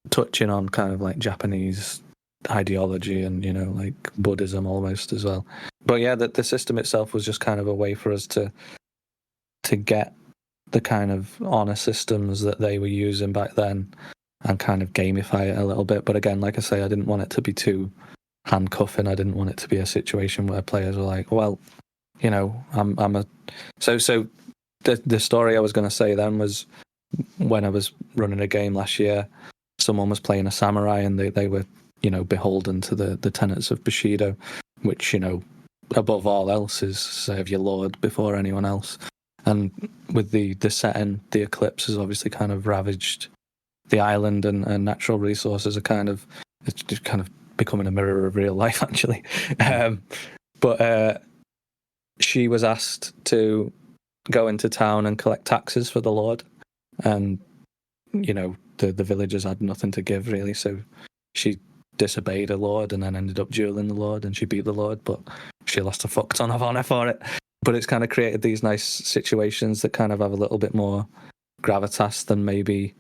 touching on kind of like Japanese ideology and like Buddhism almost as well. But yeah, the system itself was just kind of a way for us to get the kind of honor systems that they were using back then and kind of gamify it a little bit. But again, like I say, I didn't want it to be too handcuffing. I didn't want it to be a situation where players were like, well, I'm a so the story I was going to say then was when I was running a game last year, someone was playing a samurai and they were beholden to the tenets of Bushido, which above all else is serve your lord before anyone else. And with the setting, the eclipse has obviously kind of ravaged the island, and natural resources are it's just kind of becoming a mirror of real life actually. But she was asked to go into town and collect taxes for the Lord, and the villagers had nothing to give really, so she disobeyed her Lord and then ended up dueling the Lord, and she beat the Lord, but she lost a fuck ton of honor for it. But it's kind of created these nice situations that kind of have a little bit more gravitas than maybe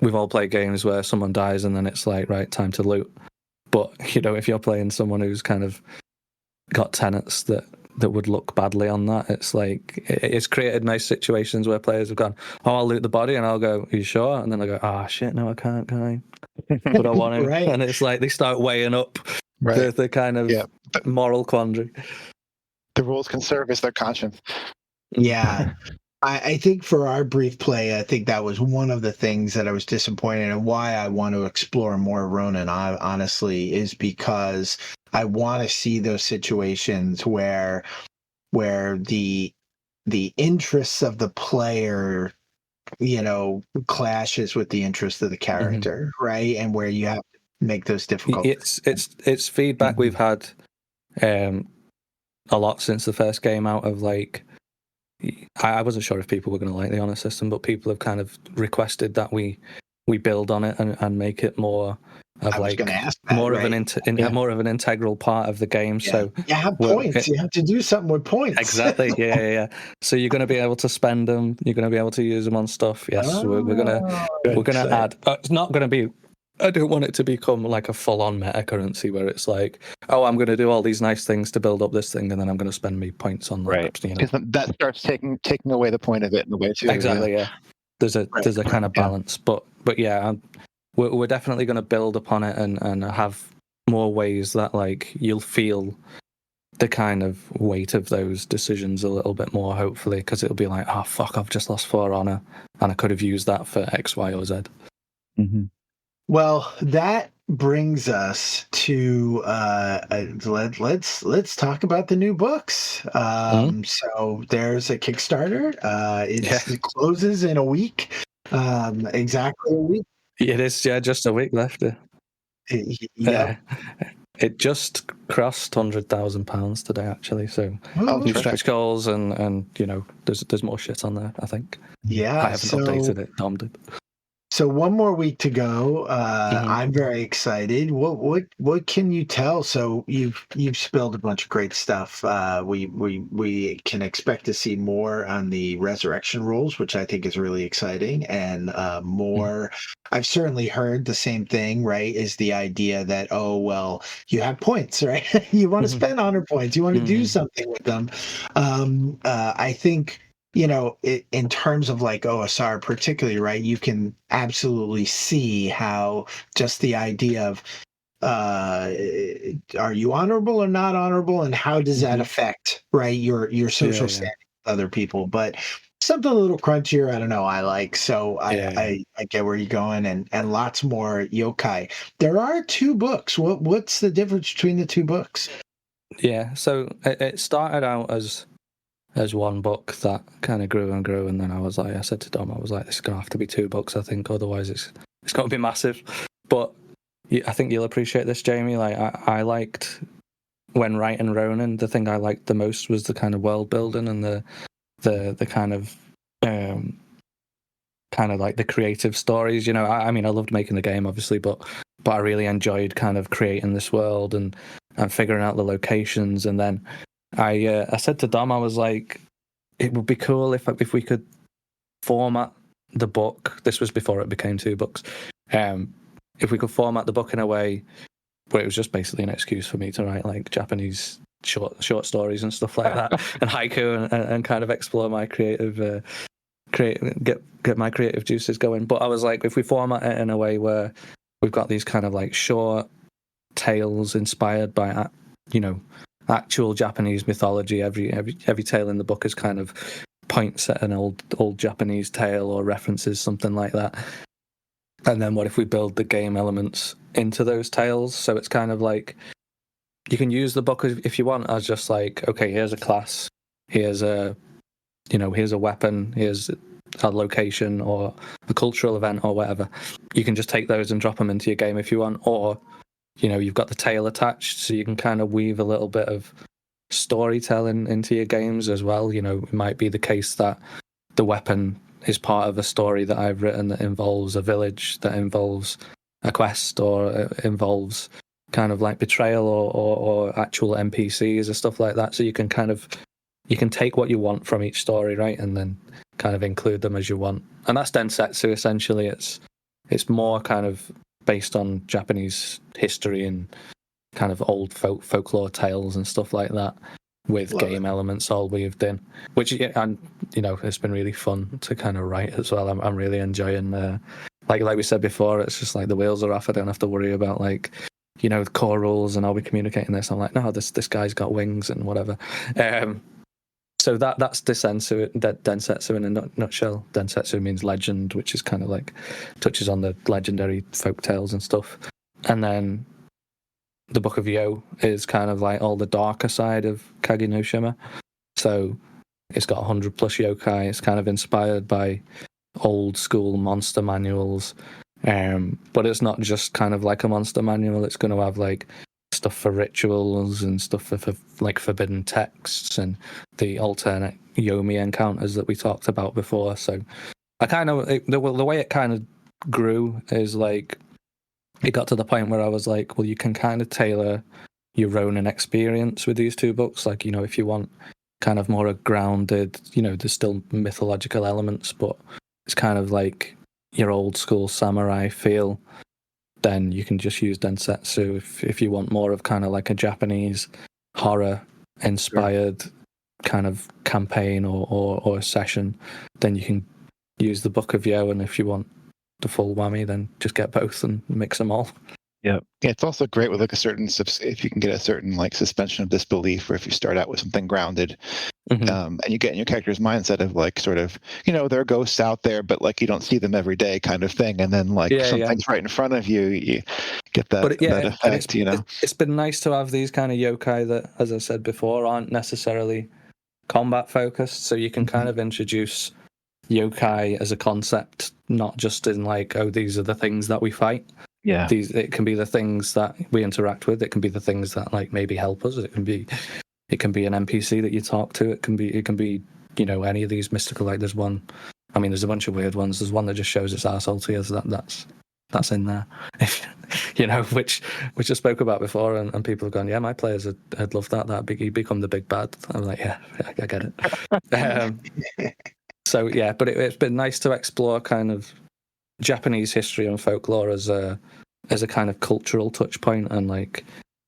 we've all played games where someone dies and then it's like, right, time to loot. But if you're playing someone who's kind of got tenets that would look badly on that, it's like it's created nice situations where players have gone, oh, I'll loot the body, and I'll go, are you sure? And then I go, shit, no, I can't, can I? But I want to. Right. And it's like they start weighing up the kind of moral quandary. The rules can serve as their conscience. Yeah. I think for our brief play, I think that was one of the things that I was disappointed, and why I want to explore more Rōnin, honestly, is because I want to see those situations where the interests of the player, clashes with the interest of the character, right? And where you have to make those difficult. It's feedback we've had a lot since the first game out of like, I wasn't sure if people were going to like the honor system, but people have kind of requested that we build on it and make it more of I was like going to ask that, more right? of more of an integral part of the game. Yeah. So you have points. You have to do something with points. Exactly. Yeah. So you're going to be able to spend them. You're going to be able to use them on stuff. Yes, we're gonna add. It's not going to be. I don't want it to become like a full-on meta currency where it's like, oh, I'm going to do all these nice things to build up this thing, and then I'm going to spend me points on that. Right. You know? Because that starts taking away the point of it in a way too. Exactly. Yeah. There's a kind of balance, but yeah, we're definitely going to build upon it and have more ways that like you'll feel the kind of weight of those decisions a little bit more, hopefully, because it'll be like, oh fuck, I've just lost 4 honor, and I could have used that for X, Y, or Z. Mm-hmm. Well, that brings us to let's talk about the new books. So there's a Kickstarter. It closes in a week, exactly a week. It is, yeah, just a week left. It just crossed £100,000 today, actually. So new stretch goals and you know, there's more shit on there, I think. Yeah, I haven't updated it. Dom did. So one more week to go. I'm very excited. What can you tell? So you've spilled a bunch of great stuff. We can expect to see more on the resurrection rules, which I think is really exciting, and more. I've certainly heard the same thing. Right? Is the idea that, oh well, you have points, right? You want to spend honor points. You want to do something with them. I think. You know, in terms of like OSR particularly, right, you can absolutely see how just the idea of are you honorable or not honorable, and how does that affect, right, your social standing with other people. But something a little crunchier, I don't know, I like. So I get where you're going, and lots more yokai. There are 2 books. What's the difference between the 2 books? Yeah, so it started out as one book that kind of grew and grew, and then I said to Dom, I was like, this is going to have to be 2 books, I think, otherwise it's going to be massive. But I think you'll appreciate this, Jamie. Like, I liked, when writing Rōnin, the thing I liked the most was the kind of world building and the kind of like the creative stories. You know, I mean, I loved making the game, obviously, but I really enjoyed kind of creating this world and figuring out the locations. And then I said to Dom, I was like, it would be cool if we could format the book. This was before it became 2 books. If we could format the book in a way where it was just basically an excuse for me to write like Japanese short stories and stuff like that, and haiku, and kind of explore my creative, get my creative juices going. But I was like, if we format it in a way where we've got these kind of like short tales inspired by, you know, actual Japanese mythology. Every tale in the book is kind of points at an old Japanese tale or references something like that. And then what if we build the game elements into those tales? So it's kind of like you can use the book if you want as just like, okay, here's a class, here's a weapon, here's a location or a cultural event or whatever. You can just take those and drop them into your game if you want, or you know, you've got the tale attached, so you can kind of weave a little bit of storytelling into your games as well. You know, it might be the case that the weapon is part of a story that I've written that involves a village, that involves a quest, or involves kind of like betrayal or actual NPCs or stuff like that. So you can take what you want from each story, right, and then kind of include them as you want. And that's Densetsu, essentially. It's more kind of based on Japanese history and kind of old folklore tales and stuff like that, with game elements all weaved in. Which, and you know, it's been really fun to kind of write as well. I'm really enjoying. Like we said before, it's just like the wheels are off. I don't have to worry about like, you know, core rules and are we communicating this. I'm like, no, this guy's got wings and whatever. So that's Densetsu in a nutshell. Densetsu means legend, which is kind of like touches on the legendary folk tales and stuff. And then the Book of Yo is kind of like all the darker side of Kage no Shima. So it's got 100 plus yokai. It's kind of inspired by old school monster manuals. But it's not just kind of like a monster manual. It's going to have like stuff for rituals and stuff for like forbidden texts and the alternate Yomi encounters that we talked about before. So I kind of the way it kind of grew is like it got to the point where I was like, well, you can kind of tailor your Rōnin experience with these two books. Like, you know, if you want kind of more a grounded, you know, there's still mythological elements, but it's kind of like your old school samurai feel, then you can just use Densetsu. If you want more of kind of like a Japanese horror inspired kind of campaign or session, then you can use the Book of Yo. And if you want the full whammy, then just get both and mix them all. Yeah, it's also great with like a certain, if you can get a certain like suspension of disbelief, or if you start out with something grounded, and you get in your character's mindset of like sort of, you know, there are ghosts out there, but like you don't see them every day kind of thing, and then like something's right in front of you, you get that, that effect, you know. It's been nice to have these kind of yokai that, as I said before, aren't necessarily combat focused, so you can kind of introduce yokai as a concept, not just in like, oh, these are the things that we fight. Yeah, it can be the things that we interact with. It can be the things that like maybe help us. It can be an NPC that you talk to. It can be you know, any of these mystical. Like there's one. I mean, there's a bunch of weird ones. There's one that just shows its arsehole to you. That's in there. You know, which I spoke about before, and people have gone, yeah, my players had loved that. He'd become the big bad. I'm like, yeah, I get it. So yeah, but it's been nice to explore kind of Japanese history and folklore as a kind of cultural touch point, and like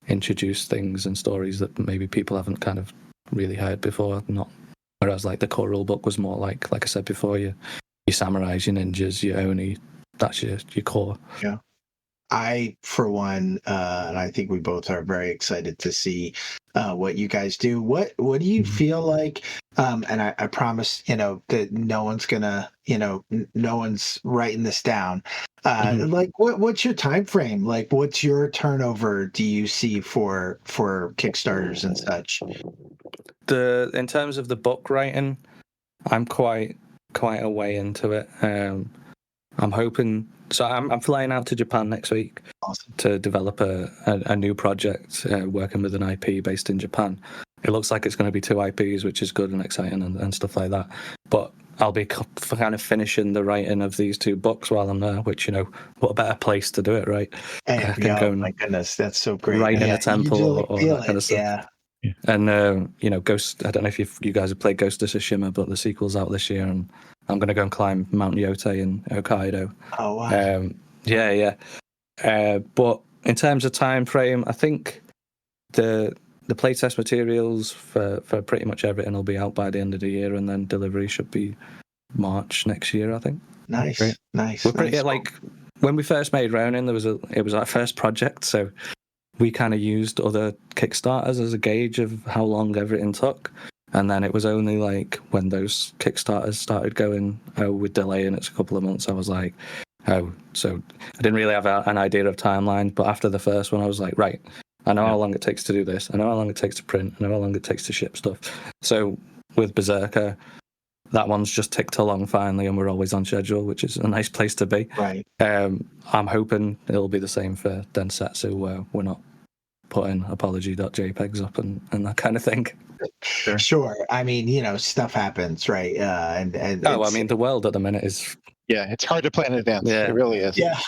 introduce things and stories that maybe people haven't kind of really heard before. Not whereas like the core rule book was more like I said before, your samurais, your ninjas, your oni. That's your core. Yeah. I, for one, and I think we both are very excited to see what you guys do. What do you feel like? And I promise, you know, that no one's gonna, you know, no one's writing this down. Like, what's your time frame? Like, what's your turnover? Do you see for Kickstarters and such? In terms of the book writing, I'm quite a way into it. I'm hoping. So I'm flying out to Japan next week to develop a new project, working with an IP based in Japan. It looks like it's going to be 2 IPs, which is good and exciting and stuff like that. But I'll be kind of finishing the writing of these 2 books while I'm there, which, you know, what a better place to do it, right? My goodness, that's so great. Right in a temple or that kind of stuff. Yeah. And, you know, Ghost, I don't know if you guys have played Ghost of Tsushima, but the sequel's out this year, and I'm going to go and climb Mount Yotei in Hokkaido. Oh, wow. Yeah. But in terms of time frame, I think the playtest materials for pretty much everything will be out by the end of the year, and then delivery should be March next year, I think. Nice. Great. Nice. We're pretty, like, when we first made Rōnin, it was our first project, so we kind of used other Kickstarters as a gauge of how long everything took. And then it was only like when those Kickstarters started going, oh, we're delaying it a couple of months, I was like, oh, so I didn't really have an idea of timeline. But after the first one, I was like, right, I know how long it takes to do this. I know how long it takes to print. I know how long it takes to ship stuff. So with Berserker, that one's just ticked along finally, and we're always on schedule, which is a nice place to be. Right. I'm hoping it'll be the same for Densetsu, where we're not putting apology.jpegs up and that kind of thing. Sure. I mean, you know, stuff happens, right? And I mean, the world at the minute is... Yeah, it's hard to plan in advance. Yeah. It really is. Yeah.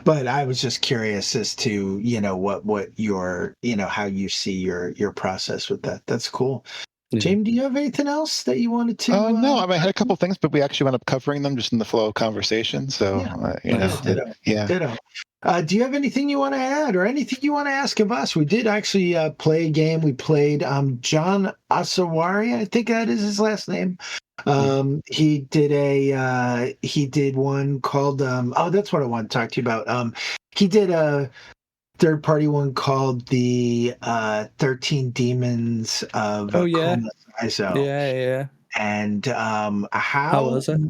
But I was just curious as to, you know, what your, you know, how you see your process with that. That's cool. Yeah. James, do you have anything else that you wanted to? No, I mean, I had a couple things, but we actually wound up covering them just in the flow of conversation. So, Ditto. Do you have anything you want to add or anything you want to ask of us? We did actually play a game. We played John Ossaway, I think that is his last name. He did one called that's what I want to talk to you about. He did a third-party one called the 13 Demons of Akuma Saizo. Yeah. And how was it?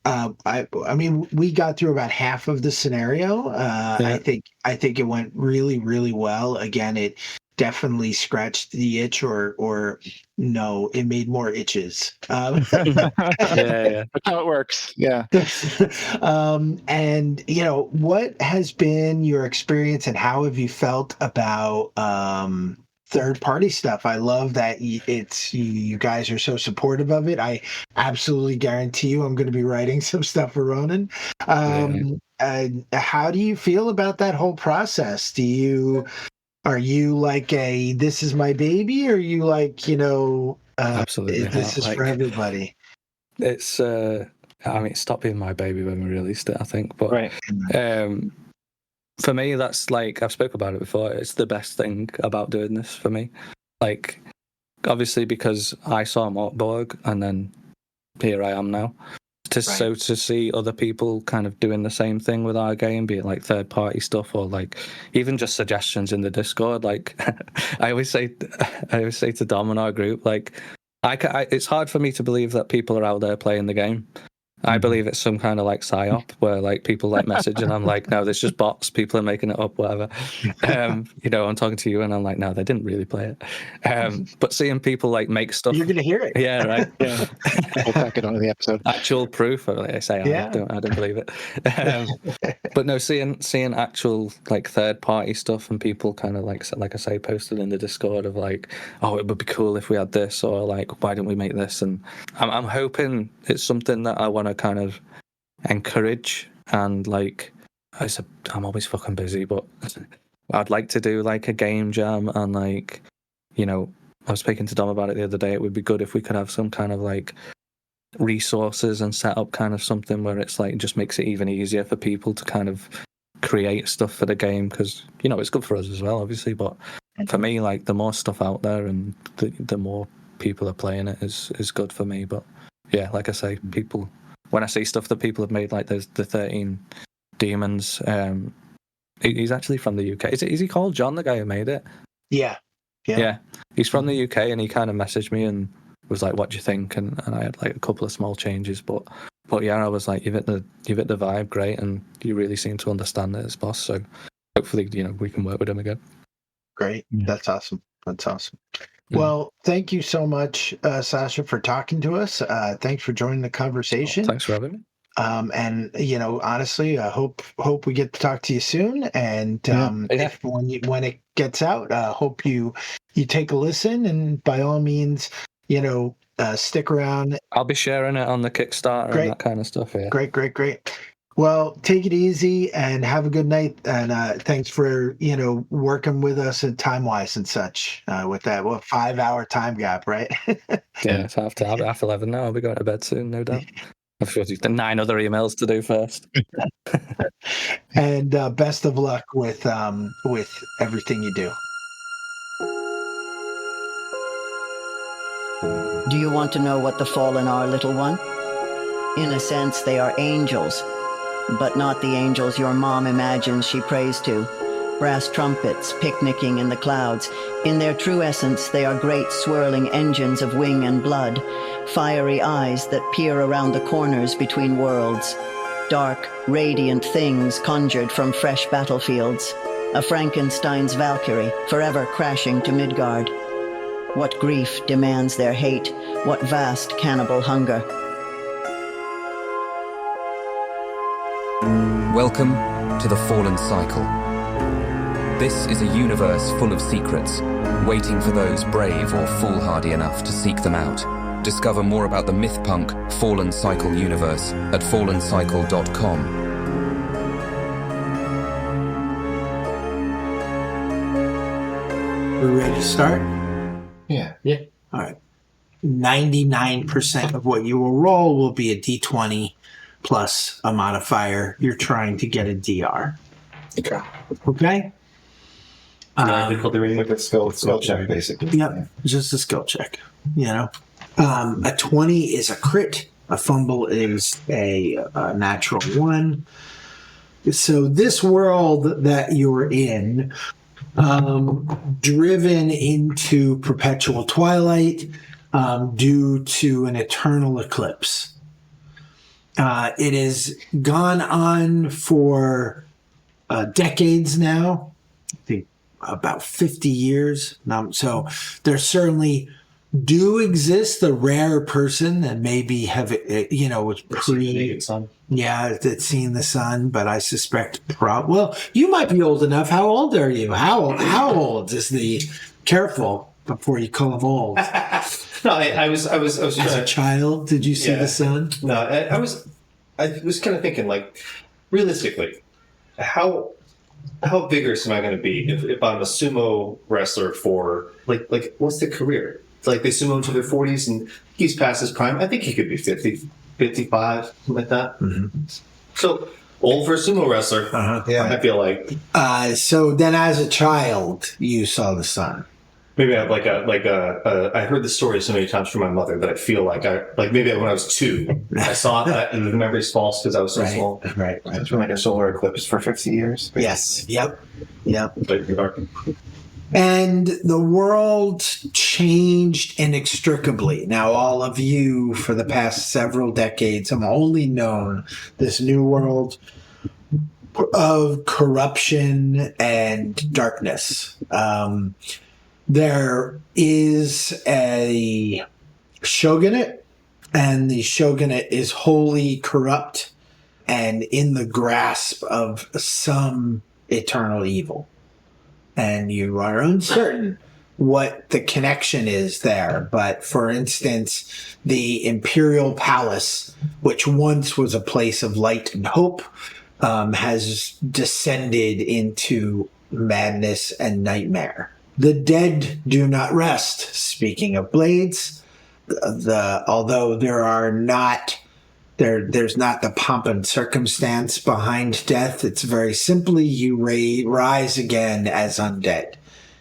I mean, we got through about half of the scenario. I think it went really, really well. Again, definitely scratched the itch, or no, it made more itches. Yeah. That's how it works. Yeah. And what has been your experience, and how have you felt about third party stuff? I love that you guys are so supportive of it. I absolutely guarantee you I'm going to be writing some stuff for Ronin. How do you feel about that whole process? Are you like this is my baby, or are you like, Absolutely this not. is for everybody? It's it stopped being my baby when we released it, I think. But Right. For me, that's like, I've spoke about it before. It's the best thing about doing this for me. Like, obviously, because I saw Mörk Borg, and then here I am now. So to see other people kind of doing the same thing with our game, be it like third party stuff or like even just suggestions in the Discord. Like I always say to Dom in our group, like it's hard for me to believe that people are out there playing the game. I believe it's some kind of like psyop where like people like message and I'm like, no, there's just bots. People are making it up, whatever. I'm talking to you and I'm like, no, they didn't really play it. But seeing people like make stuff, you're gonna hear it. Yeah, right. Yeah. We'll tack it onto the episode. Actual proof. Like I say, I don't believe it. But no, seeing actual like third party stuff and people kind of like I say, posted in the Discord of like, oh, it would be cool if we had this, or like, why don't we make this? And I'm hoping it's something that I want to kind of encourage. And like I said, I'm always fucking busy, but I'd like to do like a game jam, and like, I was speaking to Dom about it the other day. It would be good if we could have some kind of like resources and set up kind of something where it's like just makes it even easier for people to kind of create stuff for the game, because it's good for us as well, obviously, but for me, like, the more stuff out there and the more people are playing it is good for me. But yeah, like I say, people, when I see stuff that people have made, like there's the 13 Demons, he's actually from the UK. Is he called John, the guy who made it? Yeah, he's from the UK, and he kind of messaged me and was like, what do you think? And I had like a couple of small changes, but yeah, I was like, you've hit the vibe, great, and you really seem to understand it as boss, so hopefully we can work with him again. Great. That's awesome. Well, thank you so much, Sacha, for talking to us. Thanks for joining the conversation. Thanks for having me. And honestly, I hope we get to talk to you soon. And if when it gets out, hope you take a listen, and by all means, stick around. I'll be sharing it on the Kickstarter and that kind of stuff. Yeah. Great. Well, take it easy and have a good night. And thanks for working with us at time-wise and such. With that 5-hour time gap, right? Yeah, it's after 11 now. I'll be going to bed soon, no doubt. I've got 9 other emails to do first. And best of luck with everything you do. Do you want to know what the fallen are, little one? In a sense, they are angels, but not the angels your mom imagines she prays to. Brass trumpets picnicking in the clouds. In their true essence, they are great swirling engines of wing and blood, fiery eyes that peer around the corners between worlds. Dark, radiant things conjured from fresh battlefields. A Frankenstein's Valkyrie, forever crashing to Midgard. What grief demands their hate, what vast cannibal hunger. Welcome to the Fallen Cycle. This is a universe full of secrets, waiting for those brave or foolhardy enough to seek them out. Discover more about the myth-punk Fallen Cycle universe at fallencycle.com. We're ready to start? Yeah. All right. 99% of what you will roll will be a D20 plus a modifier. You're trying to get a DR. Okay? Like a skill check, basically. Yep, just a skill check. A 20 is a crit. A fumble is a natural 1. So this world that you're in, driven into perpetual twilight due to an eternal eclipse. It has gone on for decades now. I think about 50 years. So there certainly do exist the rare person that maybe have, was that's seen the sun, but I suspect well, you might be old enough. How old are you? How old is the, careful before you call them old. No, I was As a child, did you see the sun? No, I was kind of thinking, like, realistically, how vigorous am I going to be if I'm a sumo wrestler for like what's the career? Like they sumo to their 40s and he's past his prime. I think he could be 50, 55, something like that. Mm-hmm. So old for a sumo wrestler. I feel like. So then, as a child, you saw the sun. Maybe I have I heard the story so many times from my mother that I feel maybe when I was 2, I saw that and the memory's false because I was so small. Right. It's been like a solar eclipse for 50 years. Basically. Yes. Yep. But and the world changed inextricably. Now, all of you, for the past several decades, have only known this new world of corruption and darkness. There is a shogunate, and the shogunate is wholly corrupt and in the grasp of some eternal evil. And you are uncertain what the connection is there. But for instance, the imperial palace, which once was a place of light and hope, has descended into madness and nightmare. The dead do not rest. Speaking of blades, although there's not the pomp and circumstance behind death. It's very simply you rise again as undead.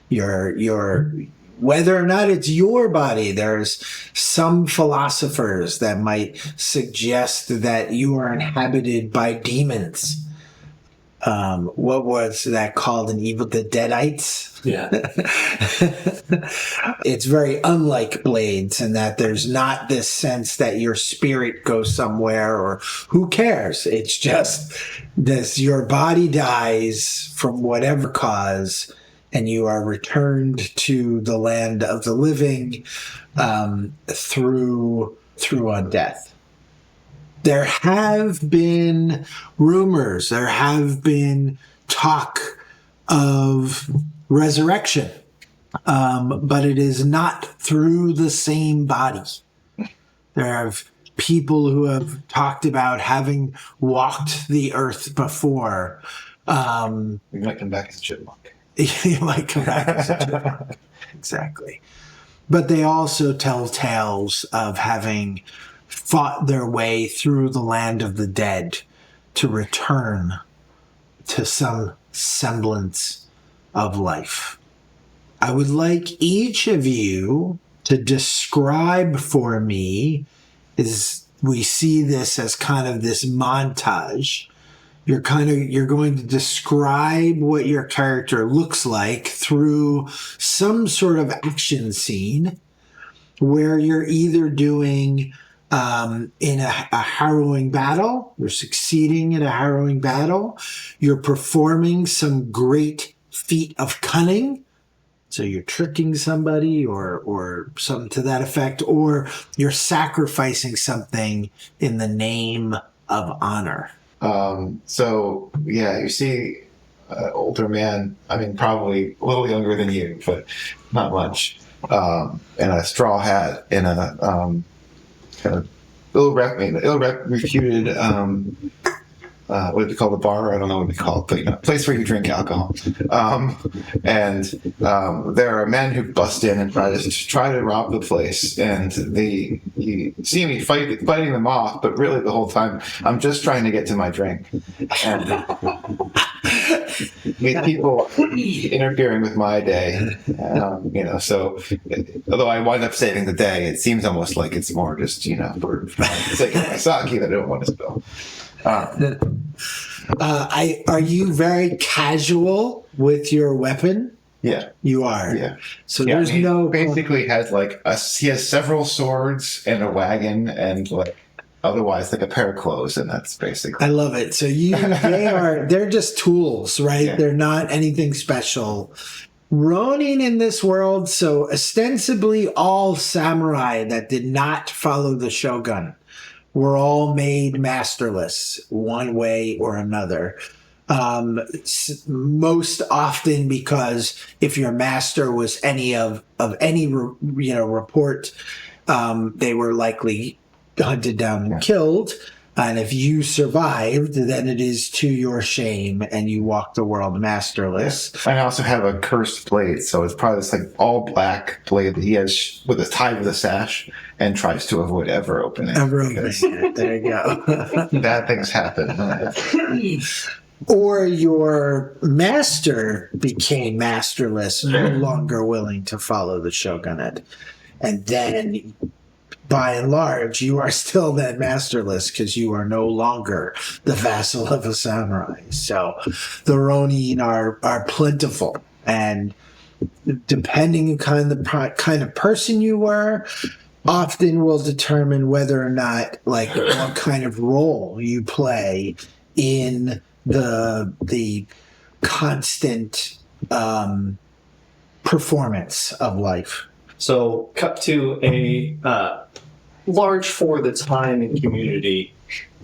You're whether or not it's your body. There's some philosophers that might suggest that you are inhabited by demons. What was that called in Evil? The Deadites? Yeah. It's very unlike Blades in that there's not this sense that your spirit goes somewhere or who cares. It's just this, your body dies from whatever cause and you are returned to the land of the living through death. There have been rumors, there have been talk of resurrection, but it is not through the same body. There have people who have talked about having walked the earth before. You might come back as a chipmunk. You might come back as a chipmunk. Exactly. But they also tell tales of having fought their way through the land of the dead to return to some semblance of life. I would like each of you to describe for me, as we see this as kind of this montage, you're going to describe what your character looks like through some sort of action scene where you're either doing in a harrowing battle, you're succeeding in a harrowing battle, you're performing some great feat of cunning, so you're tricking somebody or something to that effect, or you're sacrificing something in the name of honor. So you see an older man, I mean, probably a little younger than you, but not much, in a straw hat, in a kind of ill-reputed, what would be called a bar? I don't know what we call it, but a place where you drink alcohol. And there are men who bust in and try to rob the place, and you see me fighting them off, but really the whole time I'm just trying to get to my drink. And these people interfering with my day, so although I wind up saving the day, it seems almost like it's more just, for the sake of my sake that I don't want to spill. Are you very casual with your weapon? Yeah. You are? Yeah. So there's no... basically has he has several swords and a wagon and otherwise a pair of clothes, and that's basically... I love it. So they're just tools, right? Yeah. They're not anything special. Rōnin in this world, so ostensibly all samurai that did not follow the shogun were all made masterless one way or another. Most often because if your master was any of any report, they were likely hunted down and killed. And if you survived, then it is to your shame, and you walk the world masterless. I also have a cursed blade, so it's probably this like all black blade that he has with a tie with a sash and tries to avoid ever opening. It. There you go. Bad things happen. Or your master became masterless, no longer willing to follow the shogunate, and then, by and large, you are still then masterless because you are no longer the vassal of a samurai. So the Rōnin are plentiful, and depending on the kind of person you were, often will determine whether or not, like, what kind of role you play in the constant performance of life. So, cut to a large for the time and community,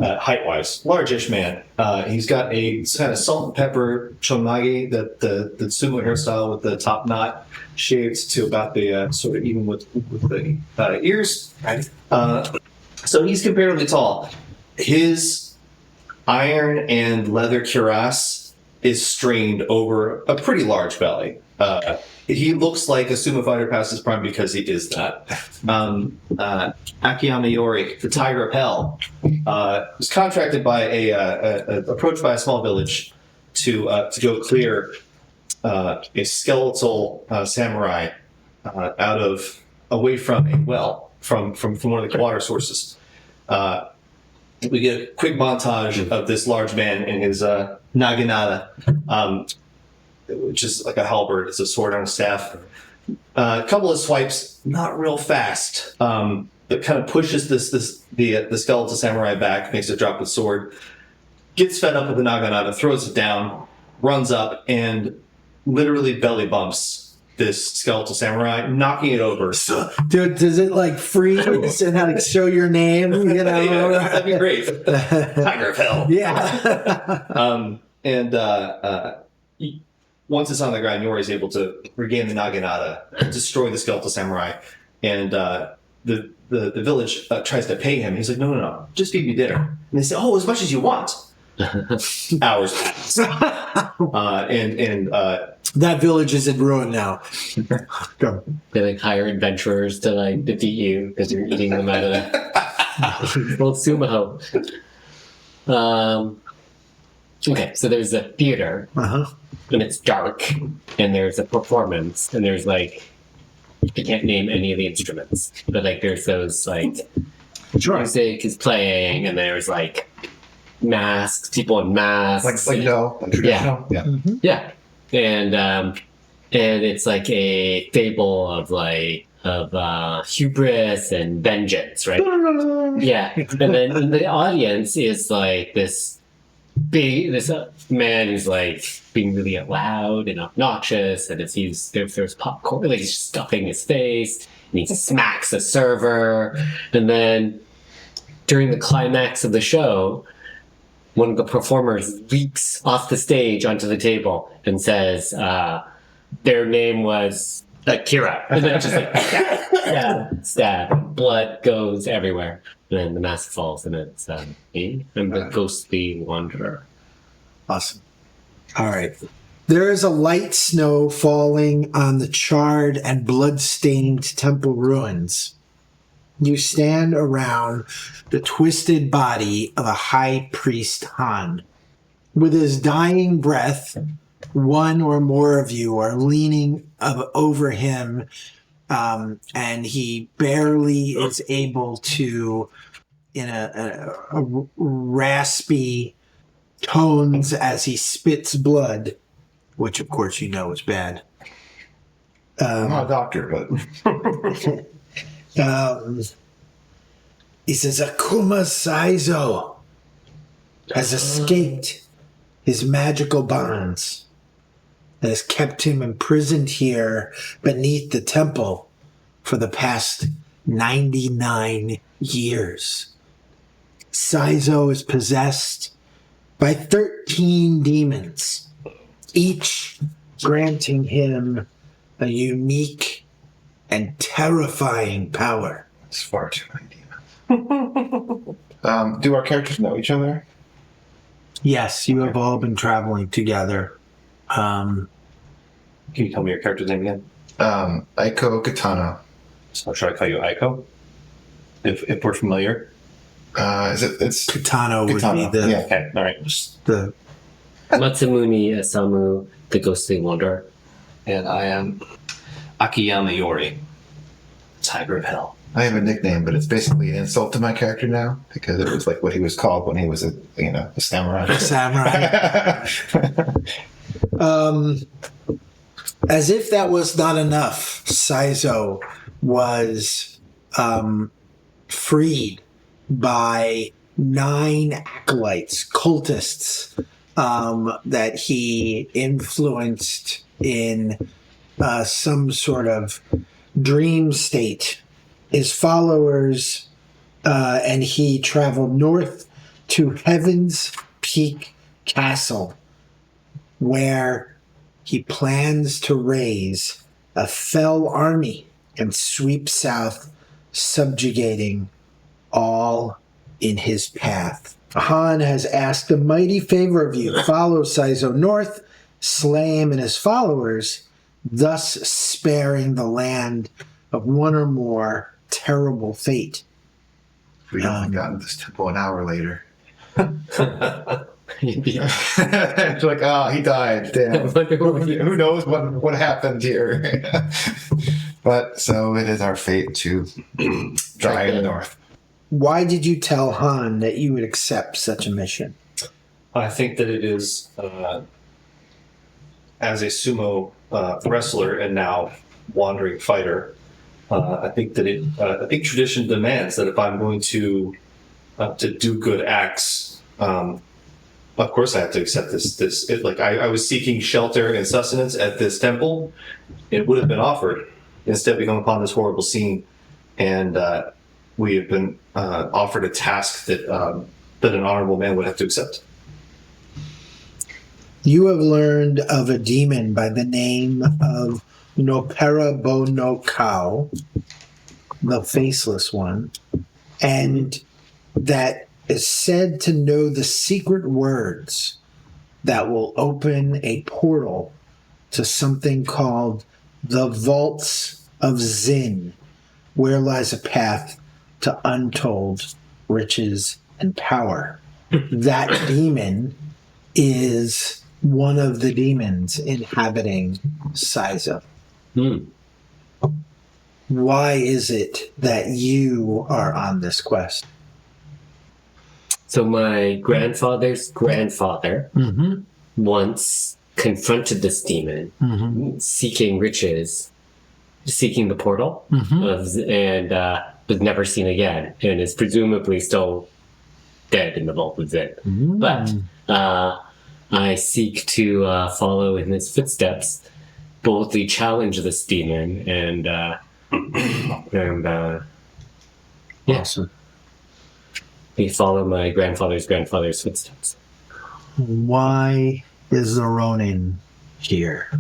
height-wise, large-ish man. He's got a kind of salt and pepper chonmage, the sumo hairstyle with the top knot, shaved to about the sort of even with the ears. So he's comparatively tall. His iron and leather cuirass is strained over a pretty large belly. He looks like a sumo fighter past his prime because he is that. Akiyama Yori, the Tiger of Hell, was contracted by approached by a small village to go clear a skeletal samurai away from a well from one of the water sources. We get a quick montage of this large man in his naginata, which is like a halberd. It's a sword on a staff. A couple of swipes, not real fast. It kind of pushes the skeletal samurai back, makes it drop the sword, gets fed up with the naginata, throws it down, runs up, and literally belly bumps this skeletal samurai, knocking it over. Dude, does it like freeze and like show your name? You know, yeah, that'd be great. Tiger of Hell. Yeah. Once it's on the ground, Yori is able to regain the naginata, destroy the skeletal samurai, and the village tries to pay him. He's like, no, just feed me dinner. And they say, as much as you want. Hours pass. That village is in ruin now. Go. They like hire adventurers to like defeat you because you're eating them out of the old sumo. Okay, so there's a theater, and it's dark, and there's a performance, and there's like, I can't name any of the instruments, but like there's those like music is playing, and there's like masks, people in masks, like traditional, yeah, and it's like a fable of hubris and vengeance, right? Yeah, and then the audience is like this man who's like being really loud and obnoxious, and there's popcorn, like he's stuffing his face, and he smacks a server, and then during the climax of the show, one of the performers leaps off the stage onto the table and says, their name was Akira. And then just like, stab. Blood goes everywhere. And then the mask falls, and it's me. I'm the ghostly wanderer. Awesome. All right. There is a light snow falling on the charred and blood-stained temple ruins. You stand around the twisted body of a high priest Han. With his dying breath, one or more of you are leaning over him, and he barely is able to, in a raspy tones as he spits blood, which of course you know is bad. I'm not a doctor, but... He says, Akuma Saizo has escaped his magical bonds. that has kept him imprisoned here beneath the temple for the past 99 years. Saizo is possessed by 13 demons, each granting him a unique and terrifying power. It's far too many demons. Do our characters know each other? Yes, you have all been traveling together. Can you tell me your character's name again? Aiko Katana. So should I call you Aiko? If we're familiar. It's Katana would Katana. be the... Yeah. Okay, all right. the Matsumuni Asamu, the ghostly wanderer. And I am Akiyama Yori, Tiger of Hell. I have a nickname, but it's basically an insult to my character now because it was like what he was called when he was a samurai. samurai. As if that was not enough, Saizo was freed by 9 acolytes, cultists, that he influenced in some sort of dream state. His followers and he traveled north to Heaven's Peak Castle, where he plans to raise a fell army and sweep south, subjugating all in his path. Han has asked a mighty favor of you. Follow Saizo north, slay him and his followers, thus sparing the land of one or more terrible fate. We only got into this temple an hour later. It's like, he died. Damn. Who knows what happened here? But so it is our fate to die in the north. Why did you tell Han that you would accept such a mission? I think that it is, as a sumo wrestler and now wandering fighter, I think that I think tradition demands that if I'm going to do good acts, of course I have to accept this. I was seeking shelter and sustenance at this temple. It would have been offered. Instead, we come upon this horrible scene, and we have been offered a task that an honorable man would have to accept. You have learned of a demon by the name of Nopera Bo no Kao, the Faceless One, and that is said to know the secret words that will open a portal to something called the Vaults of Zin, where lies a path to untold riches and power. That demon is one of the demons inhabiting Saizo. Why is it that you are on this quest? So my grandfather's grandfather once confronted this demon, seeking riches, seeking the portal, and was never seen again, and is presumably still dead in the Vault of Zin. But I seek to follow in his footsteps, boldly challenge this demon, and Awesome. We follow my grandfather's footsteps. Why is the Rōnin here?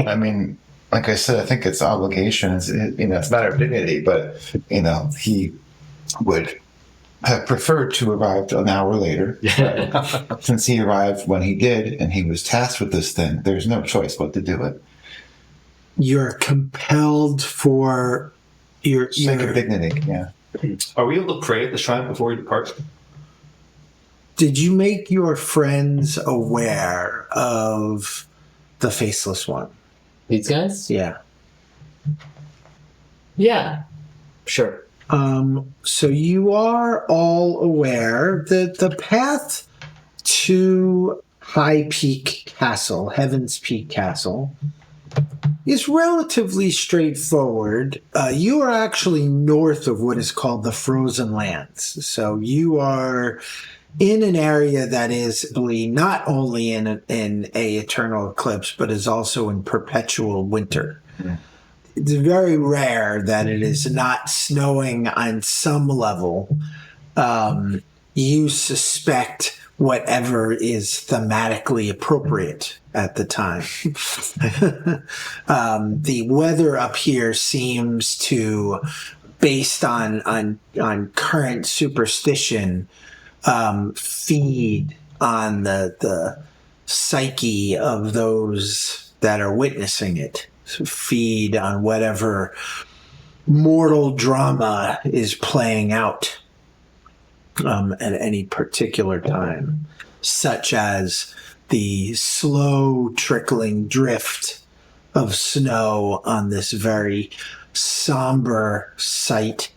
I mean, like I said, I think it's obligations. It's a matter of dignity, but he would have preferred to arrive an hour later. Since he arrived when he did, and he was tasked with this thing, there's no choice but to do it. You're compelled for your Sake of dignity, yeah. Are we able to pray at the shrine before we depart? Did you make your friends aware of the Faceless One? These guys? Yeah. Yeah, sure. So you are all aware that the path to High Peak Castle, Heaven's Peak Castle, is relatively straightforward. You are actually north of what is called the Frozen Lands. So you are in an area that is not only in a eternal eclipse, but is also in perpetual winter. It's very rare that it is not snowing on some level. You suspect whatever is thematically appropriate at the time. The weather up here seems to, based on current superstition, feed on the psyche of those that are witnessing it. Feed on whatever mortal drama is playing out at any particular time, such as the slow trickling drift of snow on this very somber sight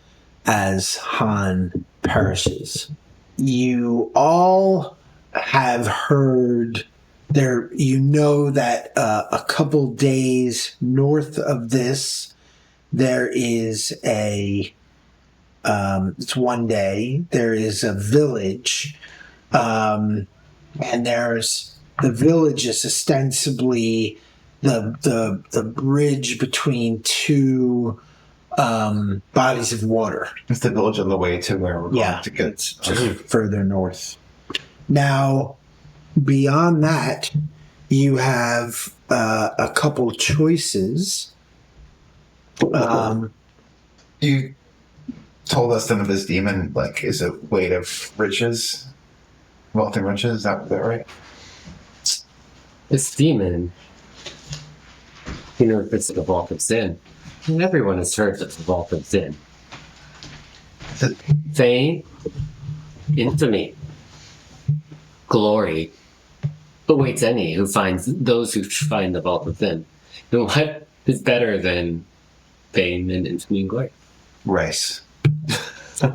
as Han perishes. You all have heard there, you know that a couple days north of this, there is it's one day, there is a village, and the village is ostensibly the bridge between two bodies of water. It's the village on the way to where we're going to get. Just further north. Now, beyond that, you have a couple choices. You told us that this demon is a weight of riches, wealth and riches. Is that right? This demon, it's the vault of sin. And everyone has heard of the vault of sin. Fame, infamy, glory awaits any who finds those who find the vault of sin. And what is better than fame and infamy and glory? Race. I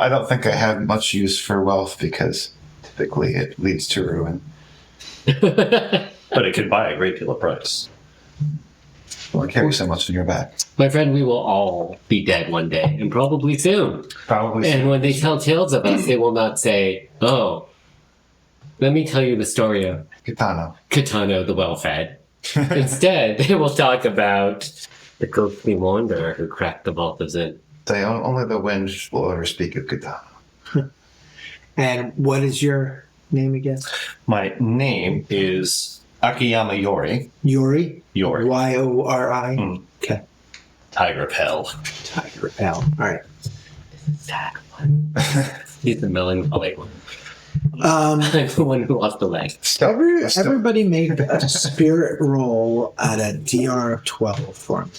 don't think I have much use for wealth because typically it leads to ruin. But it could buy a great deal of price. Or carry so much in your back. My friend, we will all be dead one day, and probably soon. And when they tell tales of us, they will not say, "Oh, let me tell you the story of Kitano the well-fed." Instead, they will talk about the ghostly wanderer who cracked the vault of Zen. Say, only the wind will ever speak of Kitano. And what is your name again? My name is Akiyama Yori. Yori? Yori. Y-O-R-I? Okay. Tiger of Hell. Tiger of Hell. All right. That one. He's the melancholy one. The one who lost the leg. Everybody make a spirit roll at a DR of 12 for me.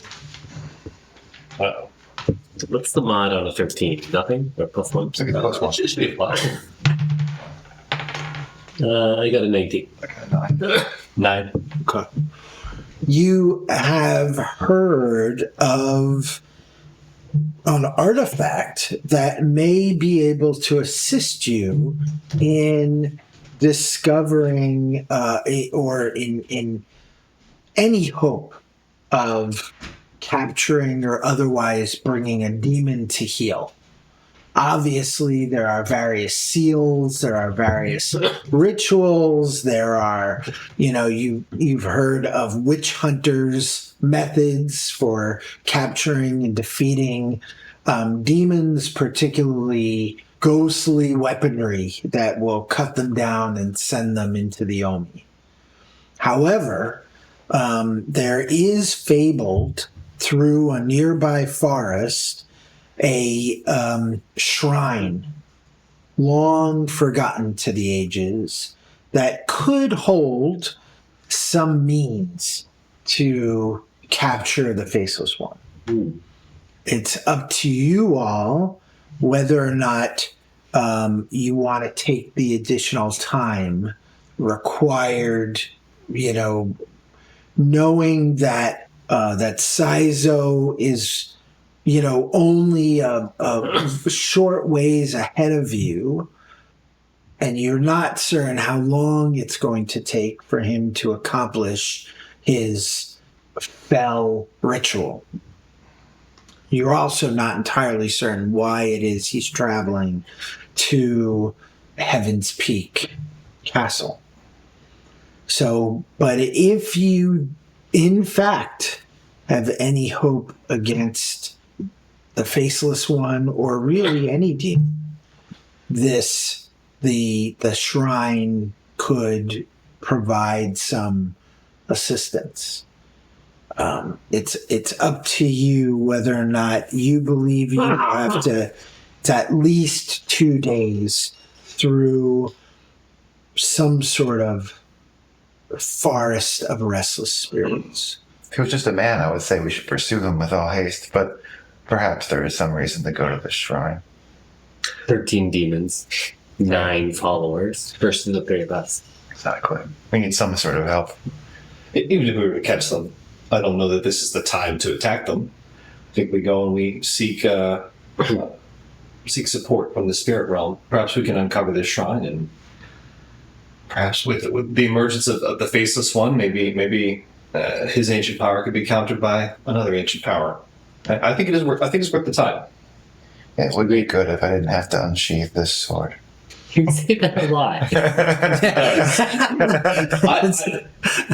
Uh-oh. What's the mod on a 13? Nothing? Or plus one? It's like a plus one. It should be fine. I got a 19. Okay, 9. Okay. You have heard of an artifact that may be able to assist you in discovering or in any hope of capturing or otherwise bringing a demon to heel. Obviously, there are various seals, there are various rituals, there are, you've heard of witch hunters' methods for capturing and defeating demons, particularly ghostly weaponry that will cut them down and send them into the Omi. However, there is fabled through a nearby forest a shrine, long forgotten to the ages, that could hold some means to capture the Faceless One. It's up to you all whether or not you want to take the additional time required, knowing that that Saizo is only a short ways ahead of you, and you're not certain how long it's going to take for him to accomplish his fell ritual. You're also not entirely certain why it is he's traveling to Heaven's Peak Castle. So, but if you, in fact, have any hope against the Faceless One or really any demon, the shrine could provide some assistance. It's up to you whether or not you believe you have to. It's at least 2 days through some sort of forest of restless spirits. If he was just a man, I would say we should pursue him with all haste, but perhaps there is some reason to go to the shrine. 13 demons, 9 followers versus the 3 of us. Exactly. We need some sort of help. Even if we were to catch them, I don't know that this is the time to attack them. I think we go and we seek support from the spirit realm. Perhaps we can uncover this shrine, and perhaps with the emergence of the Faceless One, maybe his ancient power could be countered by another ancient power. I think it is worth. I think it's worth the time. It would be good if I didn't have to unsheath this sword. You say that a lot.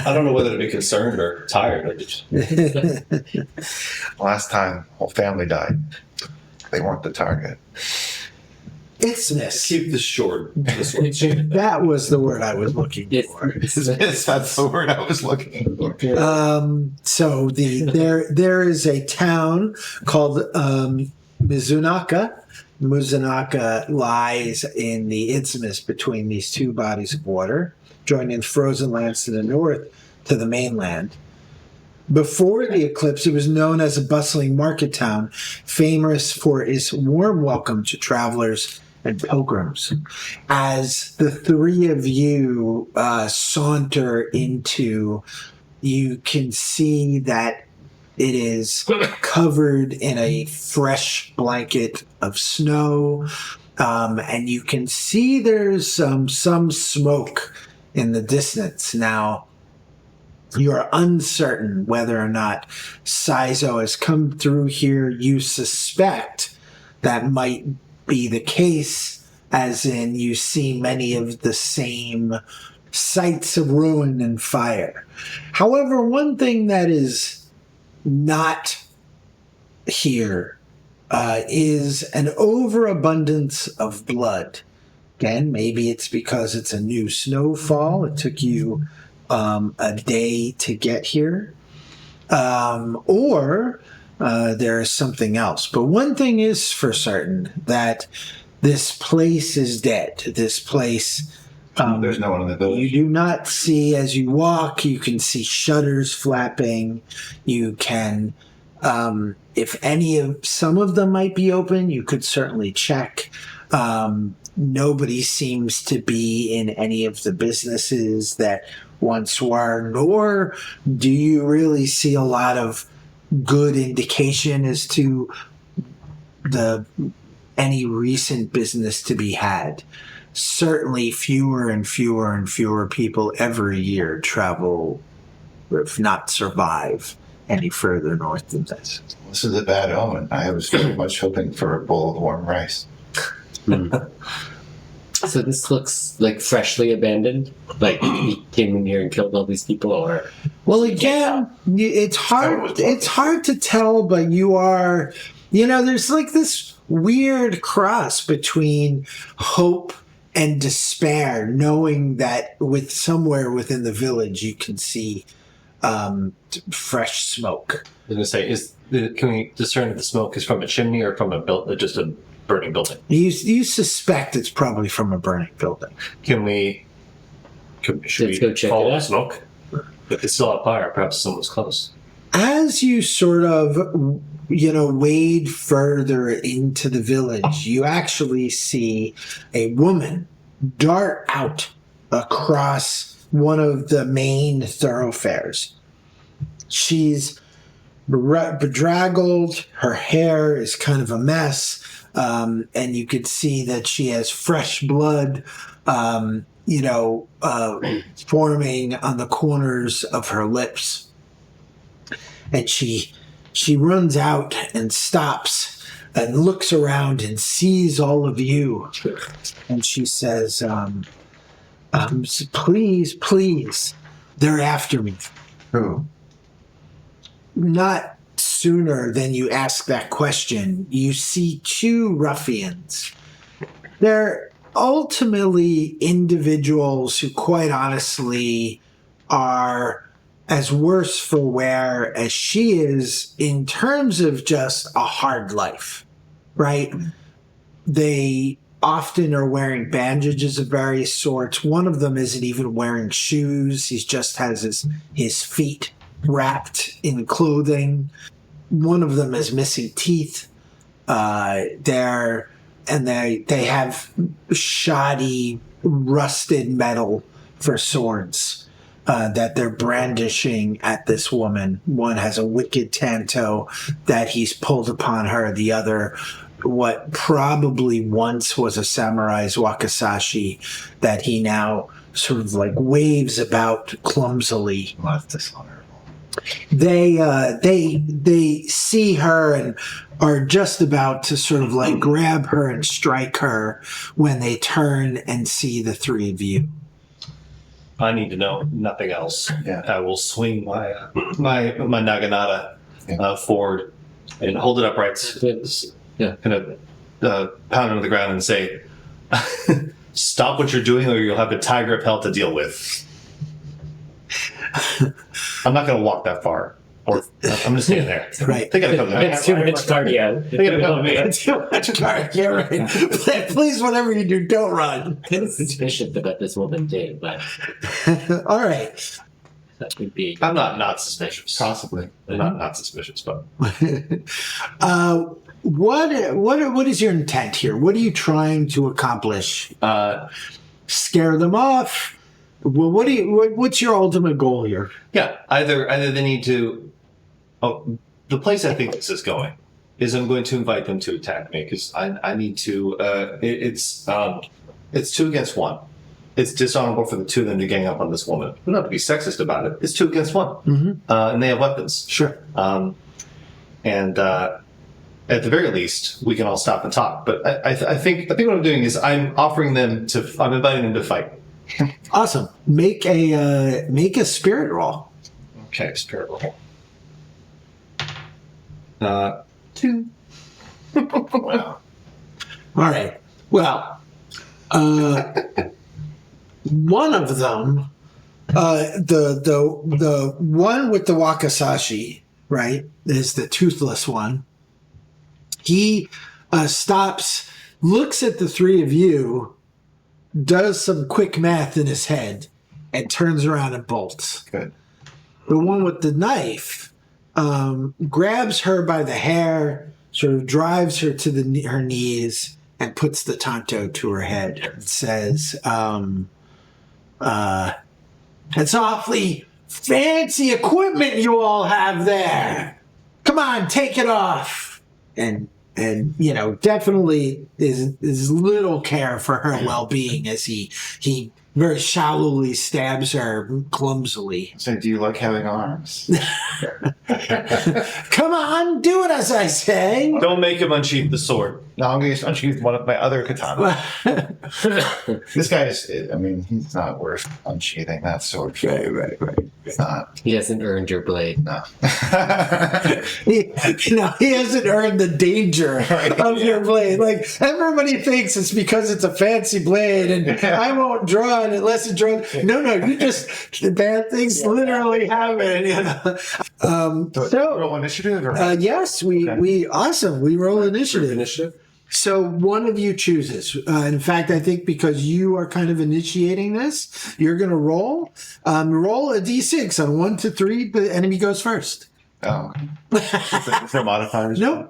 I don't know whether to be concerned or tired. Last time, whole family died. They weren't the target. Isthmus. Keep this short. That was the word I was looking for. Yes, that's the word I was looking for. So there is a town called Mizunaka. Mizunaka lies in the isthmus between these two bodies of water, joining frozen lands to the north to the mainland. Before the eclipse, it was known as a bustling market town, famous for its warm welcome to travelers and pilgrims. As the 3 of you saunter into, you can see that it is covered in a fresh blanket of snow, and you can see there's some smoke in the distance. Now, you're uncertain whether or not Saizo has come through here. You suspect that might be the case, as in you see many of the same sights of ruin and fire. However, one thing that is not here is an overabundance of blood. Again, maybe it's because it's a new snowfall. It took you a day to get here. Or there is something else. But one thing is for certain, that this place is dead. This place... There's no one in the village. You do not see, as you walk, you can see shutters flapping. You can, if some of them might be open, you could certainly check. Nobody seems to be in any of the businesses that once were, nor do you really see a lot of good indication as to any recent business to be had. Certainly fewer and fewer and fewer people every year travel, if not survive, any further north than this. This is a bad omen. I was very much hoping for a bowl of warm rice. So this looks like freshly abandoned? Like he came in here and killed all these people, or... Well, again, it's hard to tell, but you are... there's like this weird cross between hope and despair, knowing that somewhere within the village you can see fresh smoke. I was going to say, can we discern if the smoke is from a chimney or from just a burning building? You suspect it's probably from a burning building. Should we go check follow it the out? smoke? If it's still on fire, perhaps someone's close. As you sort of, wade further into the village, you actually see a woman dart out across one of the main thoroughfares. She's bedraggled, her hair is kind of a mess, and you could see that she has fresh blood, forming on the corners of her lips. And she She runs out and stops and looks around and sees all of you. And she says, please, they're after me. Who? Not sooner than you ask that question, you see two ruffians. They're ultimately individuals who, quite honestly, are as worse for wear as she is in terms of just a hard life, right? They often are wearing bandages of various sorts. One of them isn't even wearing shoes. He just has his feet wrapped in clothing. One of them is missing teeth. They have shoddy, rusted metal for swords that they're brandishing at this woman. One has a wicked tanto that he's pulled upon her. The other, what probably once was a samurai's wakizashi that he now sort of like waves about clumsily. Well, that's dishonorable. They see her and are just about to sort of like grab her and strike her when they turn and see the three of you. I need to know nothing else. Yeah. I will swing my naginata forward and hold it upright. Yeah. Kind of pound it on the ground and say, "Stop what you're doing, or you'll have a tiger of hell to deal with." I'm not going to walk that far. Or I'm just standing there. Right. They got to come to me. It's too much cardio. They got to come to me. Too much cardio, right? Please, whatever you do, don't run. I'm suspicious about this woman too, but All right. that would be. I'm not suspicious. Possibly. I'm not suspicious, but What is your intent here? What are you trying to accomplish? Scare them off? Well, what's your ultimate goal here? yeah, either they need to. Oh, the place I think this is going is I'm going to invite them to attack me because I need to. It's 2 against 1. It's dishonorable for the two of them to gang up on this woman. We don't have to be sexist about it. It's 2 against 1, and they have weapons. Sure. And at the very least, we can all stop and talk. But I think what I'm doing is I'm inviting them to fight. Awesome. Make a spirit roll. Okay, spirit roll. 2. Wow. All right. Well, one of them, the one with the wakizashi, right, is the toothless one. He stops, looks at the three of you, does some quick math in his head, and turns around and bolts. Good. The one with the knife grabs her by the hair, sort of drives her to her knees, and puts the tanto to her head and says, "It's awfully fancy equipment you all have there. Come on, take it off." And definitely is little care for her well-being as he very shallowly stabs her clumsily. So, do you like having arms? Come on, do it as I say. Don't make him unsheath the sword. No, I'm going to unsheath one of my other katana. This guy he's not worth unsheathing that sword. Right. It's not. He hasn't earned your blade. No. He hasn't earned the danger of your blade. Like, everybody thinks it's because it's a fancy blade and I won't draw it unless it's drawn. No, you just, the bad things literally happen, So, roll initiative? Or? Yes, we awesome. We roll initiative. So one of you chooses. In fact, I think because you are kind of initiating this, you're going to roll. Roll a d6 on 1 to 3. The enemy goes first. Oh. Is there modifiers? No.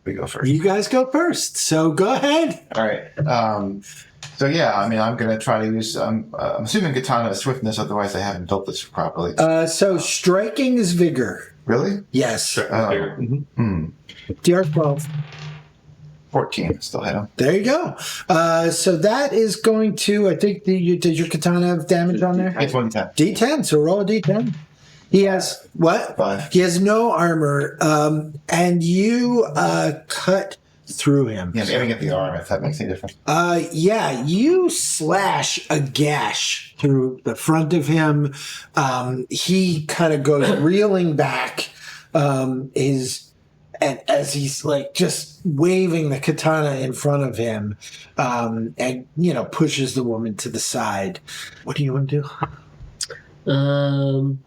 We go first. You guys go first. So go ahead. All right. So yeah, I'm going to try to use. I'm assuming katana is swiftness. Otherwise, I haven't built this properly. So striking is vigor. Really? Yes. DR 12. 14. Still hit him. There you go. So that is going to. I think did your katana have damage on there? It's 110. D10. So roll a D10. He has what? 5. He has no armor, and you cut through him. Yeah, I'm aiming at the arm, if that makes any difference. Yeah, you slash a gash through the front of him. He kind of goes reeling back. And as he's like just waving the katana in front of him, and pushes the woman to the side. What do you want to do?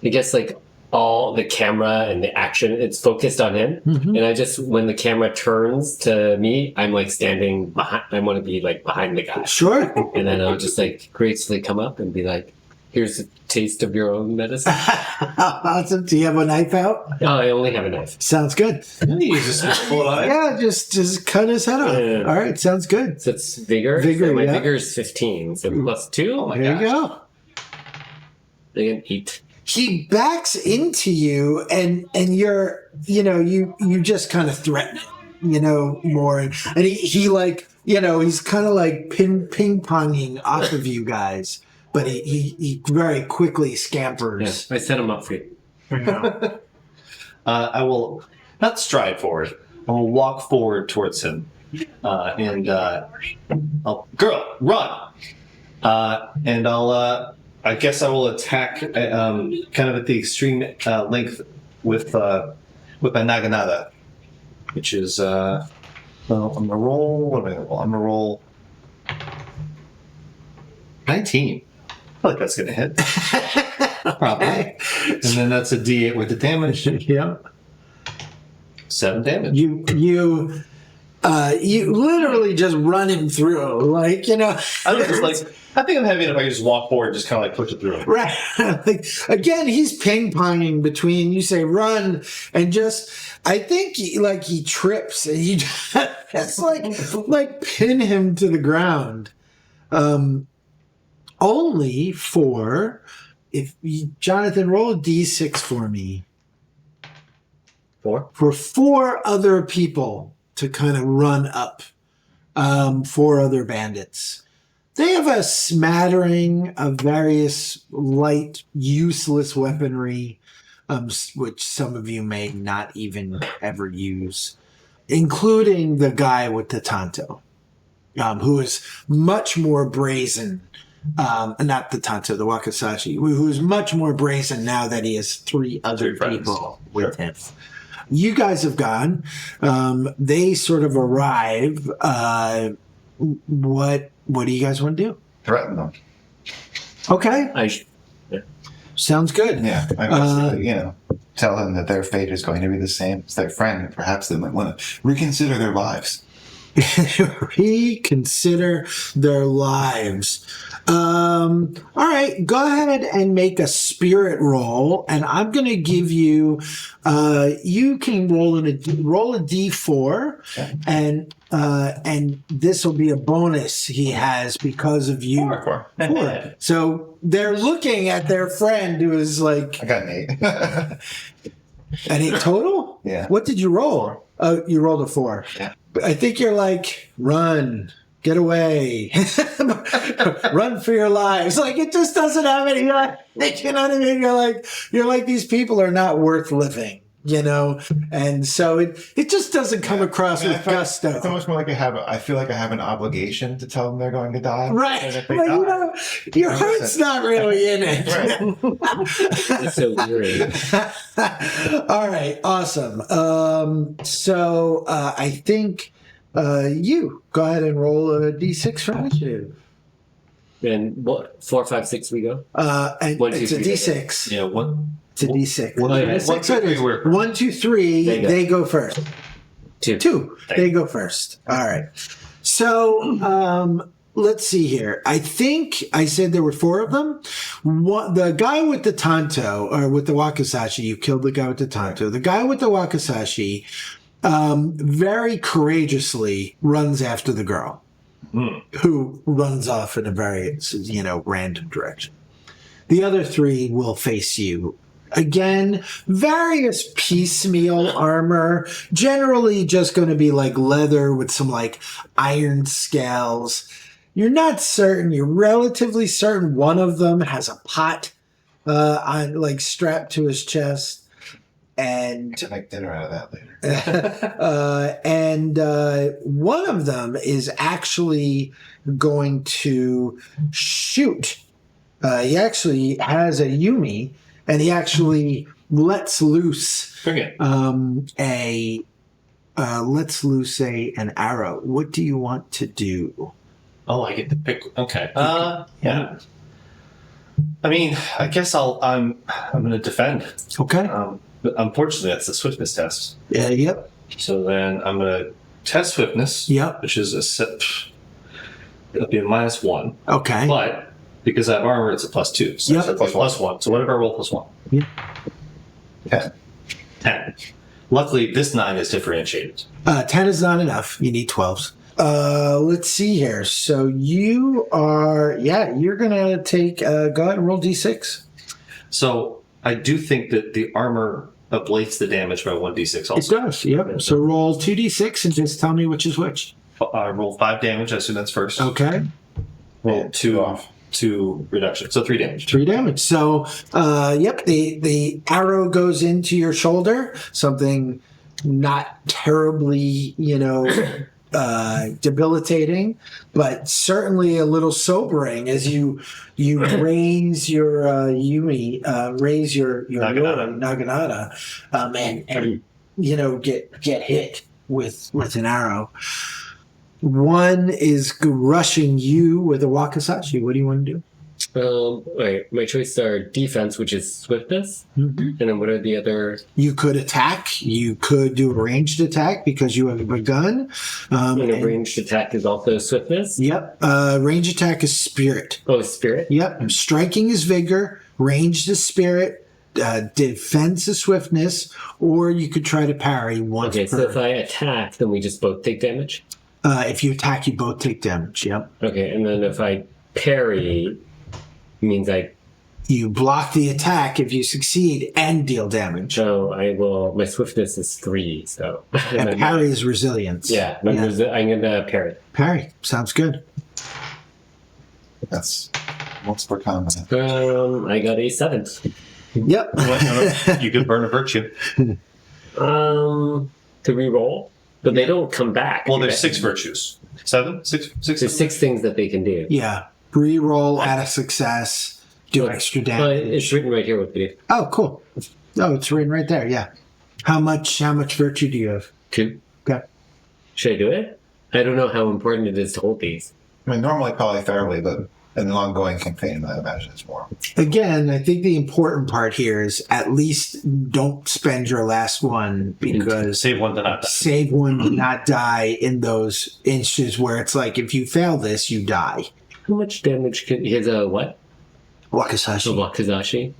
I guess like all the camera and the action, it's focused on him. Mm-hmm. And I just, when the camera turns to me, I'm like standing behind, I want to be like behind the guy. Sure. And then I'll just like gracefully come up and be like, here's a taste of your own medicine. Awesome. Do you have a knife out? Oh, I only have a knife. Sounds good. You just pull it Yeah, just cut his head off. Yeah. All right, sounds good. So it's vigor. Vigor, So my yeah. vigor is 15. So plus 2. Oh my There gosh. you go. I get 8. He backs into you, and you're, you just kind of threaten him, more, and he like, he's kind of like ping ponging off of you guys, but he very quickly scampers. Yeah, I set him up for you. I will not stride forward. I will walk forward towards him, and I'll run, and I guess I will attack kind of at the extreme length with my naginata, which is I'm gonna roll. What am I gonna roll? I'm gonna roll 19. I feel like that's gonna hit. Probably. And then that's a D8 with the damage. Yeah. 7 damage. You literally just run him through, like, I think I'm heavy enough. I can just walk forward, and just kind of like push it through. right. Like, again, he's ping ponging between you say run and just. I think he trips and you just like pin him to the ground. Only for Jonathan, roll a D6 for me. 4. For 4 other people to kind of run up, 4 other bandits. They have a smattering of various light, useless weaponry, which some of you may not even ever use, including the guy with the tanto, who is much more brazen. Not the tanto, the wakizashi, who's much more brazen now that he has 3 other people with him. You guys have gone. They sort of arrive. What do you guys want to do? Threaten them. Okay. Sounds good. Yeah. I guess, tell them that their fate is going to be the same as their friend, and perhaps they might want to reconsider their lives. Reconsider their lives. All right, go ahead and make a spirit roll, and I'm going to give you. You can roll a D4, okay. And this will be a bonus he has because of you. 4. So they're looking at their friend who is like. I got an 8. An 8 total? Yeah. What did you roll? Oh, you rolled a 4. Yeah. I think you're like, run, get away, run for your lives. Like, it just doesn't have any, you know what I mean? You're like, these people are not worth living, And so it just doesn't come across with gusto. It's almost more like I feel like I have an obligation to tell them they're going to die. Right. And if they Well, your heart's not really in it. Right. It's so weird. All right. Awesome. So I think you go ahead and roll a D6 for initiative. And what? 4, 5, 6 we go? And 1, 2, it's a 3, D6. Yeah, one. It's a D6. 1, 2, 3, we're 1, 2, 3. They go first. 2. They go first. All right. So let's see here. I think I said there were 4 of them. The guy with the tanto, or with the wakizashi, you killed the guy with the tanto. The guy with the wakizashi very courageously runs after the girl, who runs off in a very, random direction. The other 3 will face you. Again, various piecemeal armor, generally just going to be like leather with some like iron scales. You're not certain. You're relatively certain one of them has a pot on like strapped to his chest. And To make dinner out of that later. and one of them is actually going to shoot. He actually has a Yumi, and he actually lets loose an arrow. What do you want to do? Oh, I get to pick. Okay. Yeah. I mean, I guess I'm going to defend. Okay. But unfortunately, that's a swiftness test. Yep. So then I'm going to test swiftness. Yep. Which is it'll be a -1. Okay. But because I have armor, it's a +2. So Yep. it's a +1. So whatever I roll +1. Yeah. 10. Luckily, this 9 is differentiated. 10 is not enough. You need 12s. Let's see here. So you are, you're going to take, go ahead and roll D6. So I do think that the armor ablates the damage by 1d6 also. It does, yep. So roll 2d6 and just tell me which is which. I roll 5 damage. I assume that's first. Okay. Roll 2 reduction. So 3 damage. 3 damage. So, the arrow goes into your shoulder. Something not terribly, debilitating, but certainly a little sobering as you raise your Yumi, raise your Naginata, and get hit with an arrow. One is rushing you with a wakizashi. What do you want to do? Right. My choices are defense, which is swiftness, and then what are the other? You could attack. You could do a ranged attack because you have a gun. And a ranged attack is also swiftness. Yep. Range attack is spirit. Oh, spirit. Yep. Striking is vigor. Ranged is spirit. Defense is swiftness. Or you could try to parry once. Okay, so if I attack, then we just both take damage. If you attack, you both take damage. Yep. Okay, and then if I parry, means you block the attack if you succeed and deal damage. So I will. My swiftness is 3. So and parry is resilience. Yeah, I'm gonna parry. Parry sounds good. That's multiple combat. I got a 7. Yep. You could burn a virtue. To re-roll, but they don't come back. Well, there's 6 virtues. 7, 6. There's 6 things that they can do. Yeah. Re-roll, add a success, do extra damage. It's written right here what they do. Oh, cool. Oh, it's written right there. Yeah. How much virtue do you have? 2. Okay. Should I do it? I don't know how important it is to hold these. I mean, normally probably fairly, but in an ongoing campaign, I imagine it's more. Again, I think the important part here is at least don't spend your last one because save one to not die in those instances where it's like if you fail this, you die. How much damage can he has a what? Wakizashi. Wakizashi.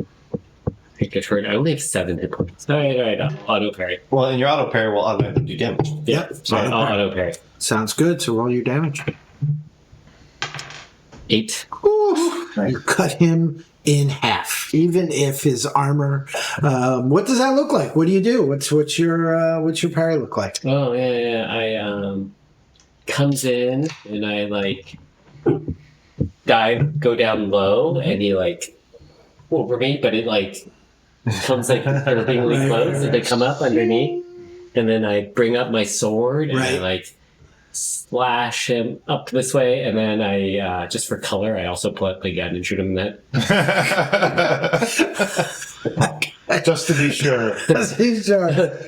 I get hurt. I only have 7 hit points. All right. Auto parry. Well, and your auto parry will automatically do damage. Yep. So I'll auto parry. Sounds good. So roll your damage. 8. Oof. You cut him in half, even if his armor. What does that look like? What do you do? What's your parry look like? Oh yeah. I comes in and I go down low, and he over me, but it comes perfectly close, and they come up underneath, and then I bring up my sword and I slash him up this way, and then I just for color I also pull out my gun and shoot him in the head. Just to be sure.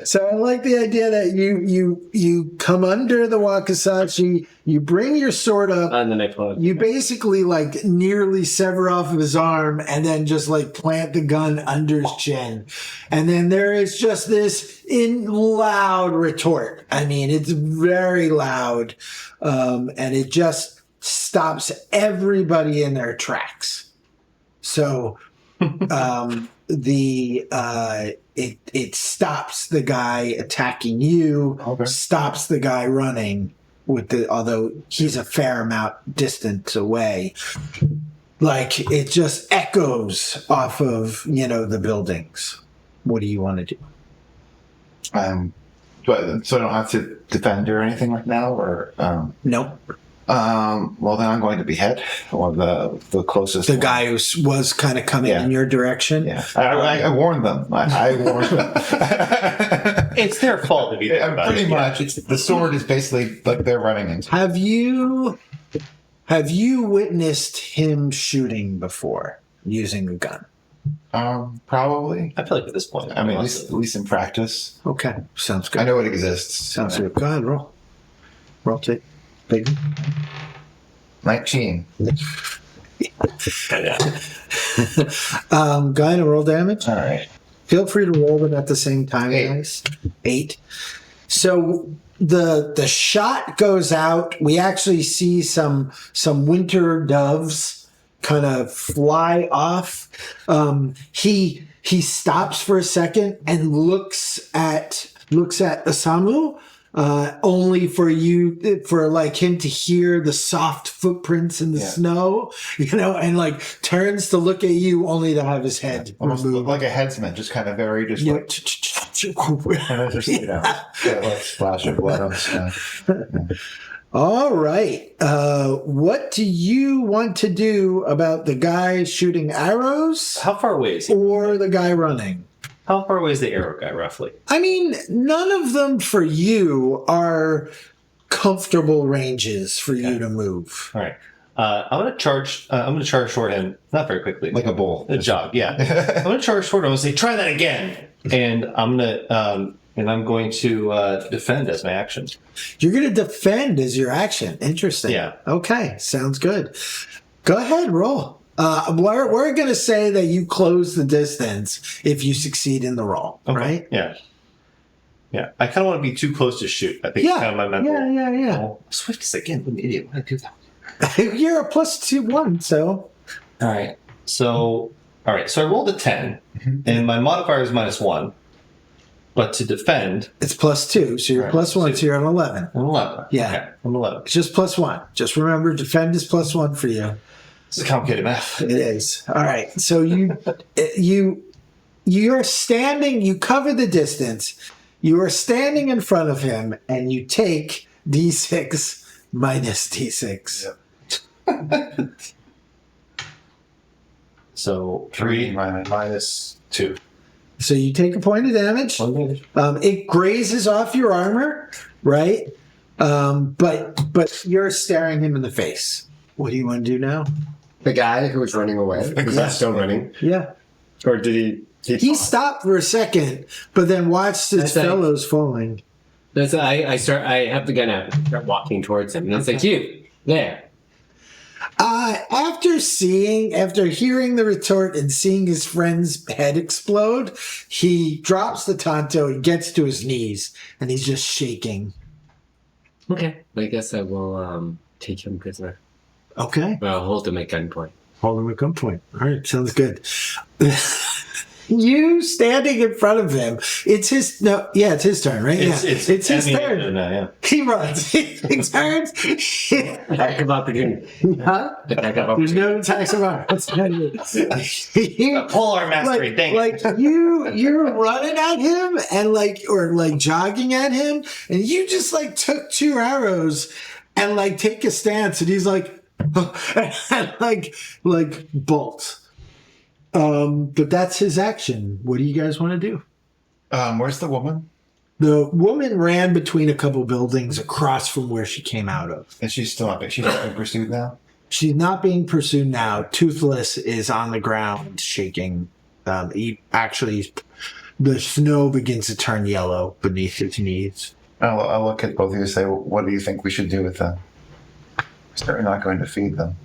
So I like the idea that you come under the wakizashi, you bring your sword up, and then I pull it. You basically nearly sever off of his arm, and then just plant the gun under his chin, and then there is just this loud retort. I mean, it's very loud, and it just stops everybody in their tracks. So. It stops the guy attacking you, stops the guy running although he's a fair amount distance away. It just echoes off of, the buildings. What do you want to do? So I don't have to defend or anything right now, or Nope. Well, then I'm going to behead or the closest. The one. guy who was kind of coming in your direction. Yeah, I warned them. I warned them. It's their fault if you think about pretty it. much. It's, the sword is basically like they're running into. Have you witnessed him shooting before using a gun? Probably. I feel like at this point, I mean, at least in practice. Okay, sounds good. I know it exists. Sounds good. Go ahead, roll tape, baby. 19. Go ahead and roll damage. All right. Feel free to roll them at the same time, 8. guys. 8. So the shot goes out. We actually see some winter doves kind of fly off. He stops for a second and looks at Osamu. Only for him to hear the soft footprints in the snow, and like turns to look at you, only to have his head Almost removed. like a headsman, just kind of very just Yeah. like, and then just get a splash of blood on the sky. All right. What do you want to do about the guy shooting arrows How far away is he? or the guy running? How far away is the arrow guy, roughly? I mean, none of them for you are comfortable ranges for you to move. All right. I'm going to charge. I'm going to charge toward him, not very quickly, Like a bull. a jog. Yeah, I'm going to charge toward him. I'm going to say, "Try that again," and I'm going to defend as my action. You're going to defend as your action. Interesting. Yeah. Okay. Sounds good. Go ahead, roll. We're going to say that you close the distance if you succeed in the roll, right? Yeah. Yeah. I kind of want to be too close to shoot. I think it's kind of my mental. Yeah. Oh, Swift is again. What an idiot. Why did I do that? You're a +2/+1, so. All right. So I rolled a 10, and my modifier is -1. But to defend, It's +2, so you're Right. +1, so you're at 11. I'm 11. Yeah. Okay, I'm 11. It's just +1. Just remember, defend is +1 for you. This is complicated math. It is. All right. So you're standing, you cover the distance. You are standing in front of him and you take D6 minus D6. Yep. So 3 minus 2. So you take a point of damage. 1 damage. It grazes off your armor, right? But you're staring him in the face. What do you want to do now? The guy who was running away. Was that still running? Yeah. Or did he? He stopped for a second, but then watched his That's like- fellows falling. That's I have the gun out and start walking towards him. And it's like, you, there. After hearing the retort and seeing his friend's head explode, he drops the tanto, he gets to his knees, and he's just shaking. Okay. I guess I will take him prisoner. Okay. Well, hold him at gunpoint. Hold him at gunpoint. All right, sounds good. You standing in front of him. It's his turn, right? It's his turn. Now, yeah. He runs. He turns. Attack of opportunity. Huh? Attack of There's opportunity. no attacks of our. Polar mastery. Dang it. You're running at him and or jogging at him, and you just took 2 arrows and take a stance, and he's and bolt. But that's his action. What do you guys want to do? Where's the woman? The woman ran between a couple buildings across from where she came out of. And she's still not being pursued now? She's not being pursued now. Toothless is on the ground shaking. The snow begins to turn yellow beneath his knees. I'll look at both of you and say, what do you think we should do with them? We're certainly not going to feed them.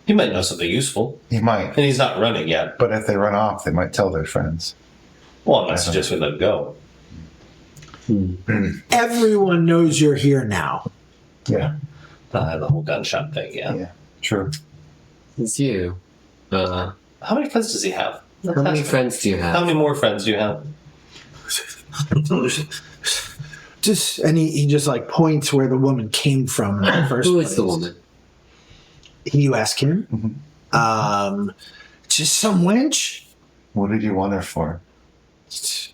He might know something useful, He might. and he's not running yet. But if they run off, they might tell their friends. Well, I'm not suggesting we let him go. Everyone knows you're here now. Yeah. The whole gunshot thing, Yeah. True. It's you. How many friends does he have? How many friends do you How have? many more friends do you have? And he just points where the woman came from in the first Who place. is the woman? You ask him. Mm-hmm. Just some wench. What did you want her for? Does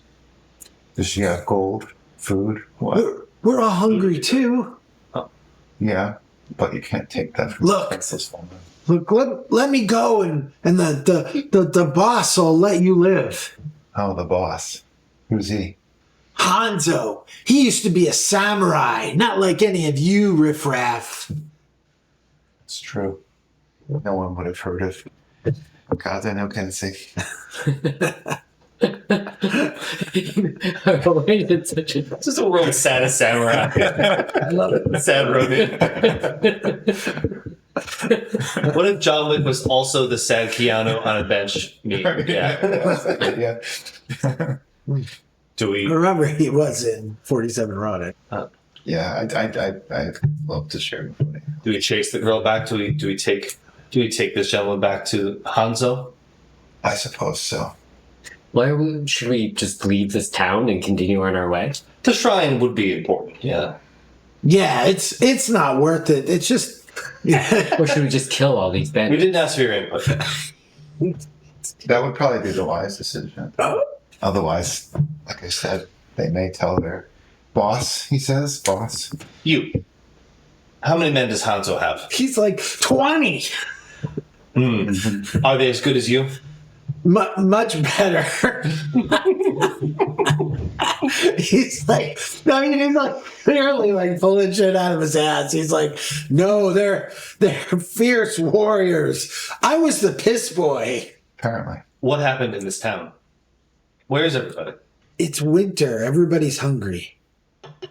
she have gold? Food? What? We're all hungry too. Yeah. but you can't take that from Look. a princess woman. Look, let me go, and the boss will let you live. Oh, the boss. Who's he? Hanzo. He used to be a samurai, not like any of you riffraff. It's true. No one would have heard of Kata no Kensei. It's such a Just a real sad samurai. I love it. Sad Rōnin. What if John Wick was also the sad Keanu on a bench? Yeah. Yeah. Do we? Remember, he was in 47 Rōnin. Yeah, I'd love to share with you. Do we chase the girl back? Do we take this gentleman back to Hanzo? I suppose so. Should we just leave this town and continue on our way? The shrine would be important. Yeah. Yeah, it's not worth it. It's just... Or should we just kill all these We bandits? didn't ask for your input. That would probably be the wise decision. Otherwise, like I said, they may tell their boss, he says, boss. You. How many men does Hanzo have? He's like 20. Are they as good as you? Much better. He's like clearly like pulling shit out of his ass. He's like, no, they're fierce warriors. I was the piss boy. Apparently. What happened in this town? Where is everybody? It's winter. Everybody's hungry.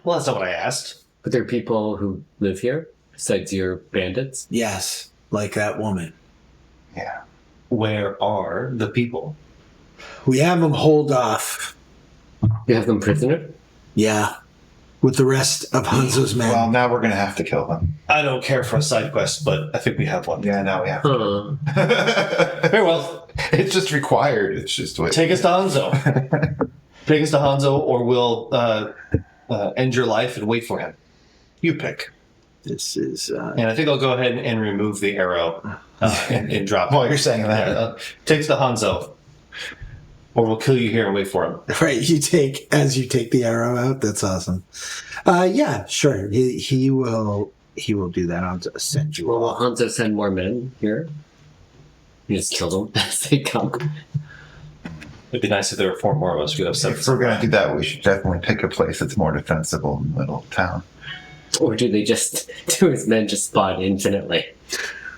Well, that's not what I asked. But there are people who live here besides your bandits? Yes, like that woman. Yeah. Where are the people? We have them hold off. You have them prisoner? Yeah, with the rest of Hanzo's men. Well, now we're going to have to kill them. I don't care for a side quest, but I think we have one. Yeah, now we have to. Very well. It's just required. It's just what... Take us to Hanzo. Take us to Hanzo, or we'll end your life and wait for him. You pick. This is... And I think I'll go ahead and remove the arrow and drop it. Well, you're saying that. Take us to Hanzo, or we'll kill you here and wait for him. Right, you take the arrow out. That's awesome. Yeah, sure. He will do that. I'll just send you. Well, will Hanzo send more men here? You just kill them as they come. It'd be nice if there were 4 more of us. We'd have 7. If we're going to do that, we should definitely pick a place that's more defensible in the middle of town. Or do his men just spawn infinitely?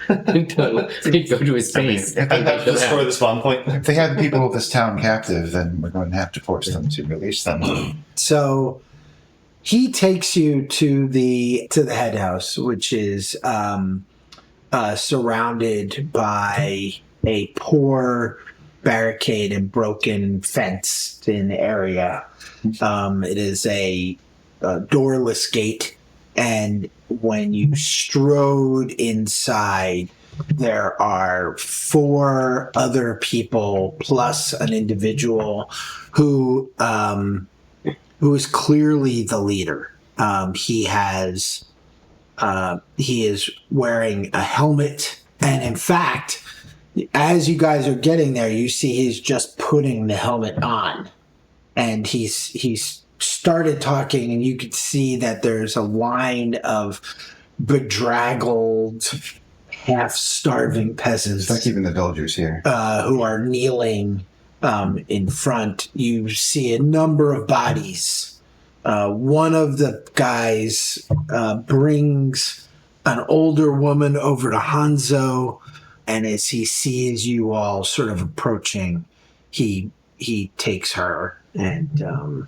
Until they go to his base. If I have to destroy the spawn point. If they have the people of this town captive, then we're going to have to force them to release them. So he takes you to the head house, which is surrounded by a poor barricade and broken fenced in area. It is a doorless gate, and when you strode inside, there are 4 other people plus an individual who is clearly the leader. He is wearing a helmet, and in fact, as you guys are getting there, you see he's just putting the helmet on, and he's started talking, and you could see that there's a line of bedraggled, half-starving peasants. It's like even the villagers here. Who are kneeling in front. You see a number of bodies. One of the guys brings an older woman over to Hanzo, and as he sees you all sort of approaching, he takes her and